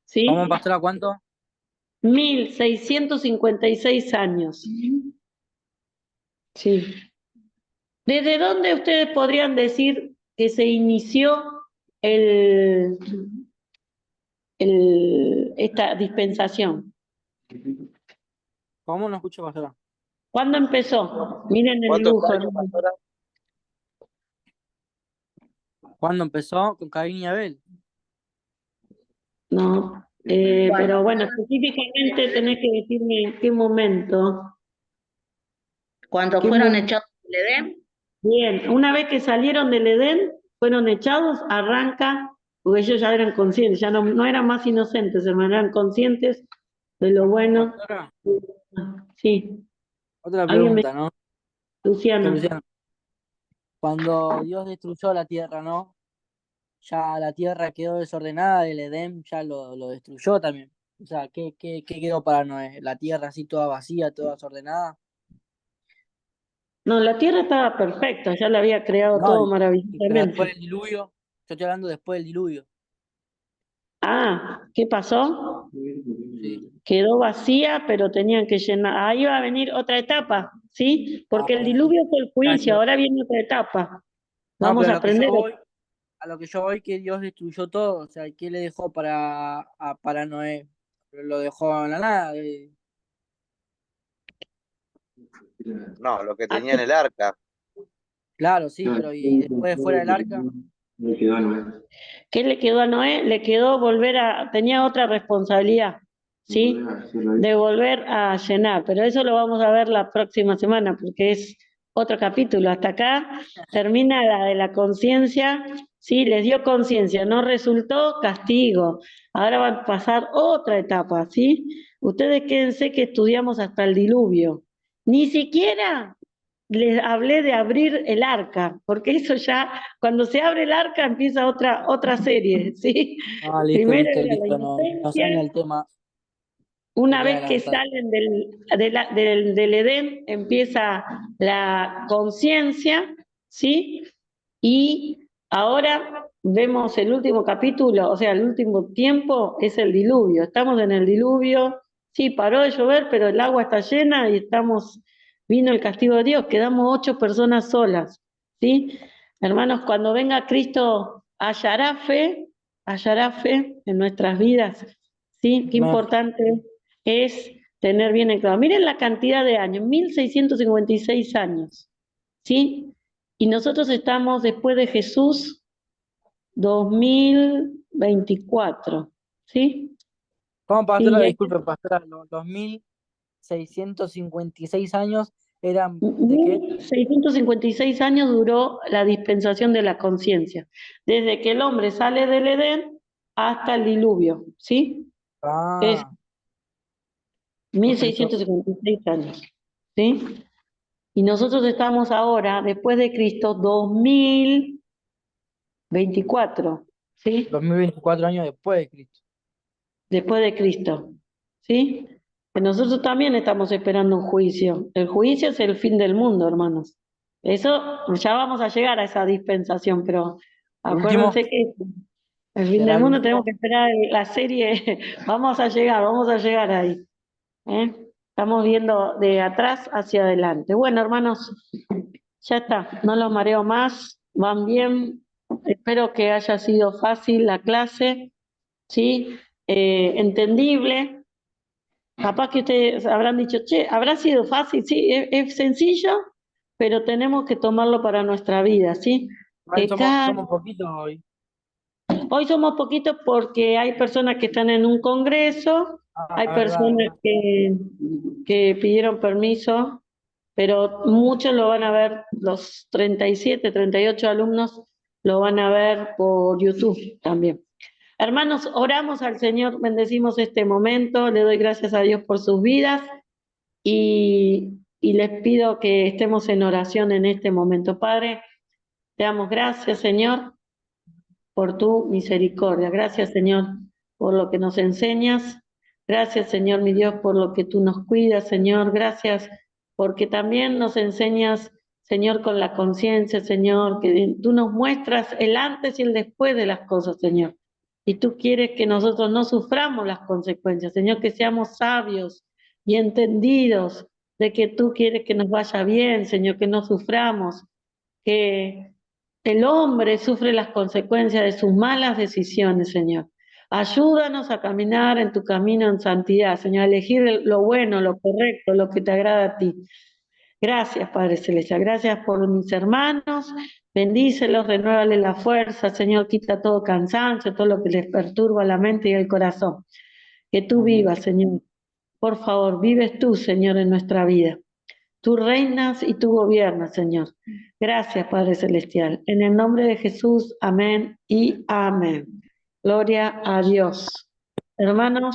¿Sí? ¿Cómo, pastora, cuánto? 1656 años. Sí. ¿Desde dónde ustedes podrían decir que se inició esta dispensación? ¿Cómo? No escucho, pastora. ¿Cuándo empezó? Miren el ¿Cuántos dibujo. años, pastora? ¿Cuándo empezó? Con Caín y Abel. No, Pero bueno, específicamente tenés que decirme en qué momento. Cuando ¿Qué fueron momento? echados del Edén, Bien, una vez que salieron del Edén, fueron echados, arranca, porque ellos ya eran conscientes, ya no eran más inocentes, hermano, eran conscientes de lo bueno. Pastora, Sí, otra alguien me... pregunta, ¿no? Luciano. Luciano, cuando Dios destruyó la tierra, ¿no? Ya la tierra quedó desordenada, el Edén ya lo destruyó también. O sea, ¿qué quedó para Noé? ¿La tierra así toda vacía, toda desordenada? No, la tierra estaba perfecta, ya la había creado No, todo pero después maravillosamente. del diluvio, yo estoy hablando después del diluvio. Ah, ¿qué pasó? Sí. Quedó vacía, pero tenían que llenar. Ahí va a venir otra etapa, ¿sí? Ah, Porque el bueno, diluvio fue el juicio, gracias. ahora viene otra etapa. No, Vamos pero a aprender. a lo que yo voy, que Dios destruyó todo. O sea, ¿qué le dejó para Noé? Lo dejó en la nada. No, lo que ¿A tenía qué, en el arca. Claro, sí, pero y después fuera del arca, Me quedó Noé. qué le quedó a Noé? Le quedó tenía otra responsabilidad, ¿sí? De volver a llenar, pero eso lo vamos a ver la próxima semana, porque es otro capítulo. Hasta acá termina la de la conciencia, ¿sí? Les dio conciencia, no resultó castigo. Ahora va a pasar otra etapa, ¿sí? Ustedes quédense que estudiamos hasta el diluvio. Ni siquiera les hablé de abrir el arca, porque eso ya, cuando se abre el arca empieza otra serie, ¿sí? ah, listo, Primero listo, era la listo, no sé en inocencia, el tema, una quería vez que adelantar. salen del Edén empieza la conciencia, ¿sí? Y ahora vemos el último capítulo, o sea, el último tiempo es el diluvio. Estamos en el diluvio, sí, paró de llover, pero el agua está llena y vino el castigo de Dios, quedamos 8 personas solas, ¿sí? Hermanos, cuando venga Cristo, hallará fe en nuestras vidas, ¿sí? Qué Amén. importante es tener bien en claro. Miren la cantidad de años, 1656 años, ¿sí? Y nosotros estamos después de Jesús, 2024, ¿sí? ¿Cómo, Sí, pastora? ya Disculpe, pastora, los 1656 años eran ¿de qué? 1656 años duró la dispensación de la conciencia, desde que el hombre sale del Edén hasta el diluvio, ¿sí? Es Ah, perfecto. 1656 años, ¿sí? Y nosotros estamos ahora, después de Cristo, 2024, ¿sí? 2024 años después de Cristo. Después de Cristo, ¿sí? Que nosotros también estamos esperando un juicio. El juicio es el fin del mundo, hermanos. Eso, ya vamos a llegar a esa dispensación, pero El último, acuérdense que el fin será del el mundo tenemos último. que esperar la serie, vamos a llegar ahí. ¿Eh? Estamos viendo de atrás hacia adelante. Bueno, hermanos, ya está, no los mareo más, van bien. Espero que haya sido fácil la clase, ¿sí? Entendible. Capaz que ustedes habrán dicho, che, habrá sido fácil, sí, es sencillo, pero tenemos que tomarlo para nuestra vida, ¿sí? Igual somos, Cada somos poquitos hoy. Hoy somos poquitos porque hay personas que están en un congreso, Ah, hay verdad, personas verdad. que pidieron permiso, pero muchos lo van a ver, los 37, 38 alumnos lo van a ver por YouTube también. Hermanos, oramos al Señor, bendecimos este momento, le doy gracias a Dios por sus vidas y les pido que estemos en oración en este momento. Padre, te damos gracias, Señor, por tu misericordia. Gracias, Señor, por lo que nos enseñas. Gracias, Señor, mi Dios, por lo que tú nos cuidas, Señor. Gracias porque también nos enseñas, Señor, con la conciencia, Señor, que tú nos muestras el antes y el después de las cosas, Señor. Y tú quieres que nosotros no suframos las consecuencias, Señor, que seamos sabios y entendidos de que tú quieres que nos vaya bien, Señor, que no suframos, que el hombre sufre las consecuencias de sus malas decisiones, Señor. Ayúdanos a caminar en tu camino en santidad, Señor, a elegir lo bueno, lo correcto, lo que te agrada a ti. Gracias, Padre Celestial. Gracias por mis hermanos. Bendícelos, renuévale la fuerza, Señor. Quita todo cansancio, todo lo que les perturba la mente y el corazón. Que tú vivas, Señor. Por favor, vives tú, Señor, en nuestra vida. Tú reinas y tú gobiernas, Señor. Gracias, Padre Celestial. En el nombre de Jesús, amén y amén. Gloria a Dios. Hermanos,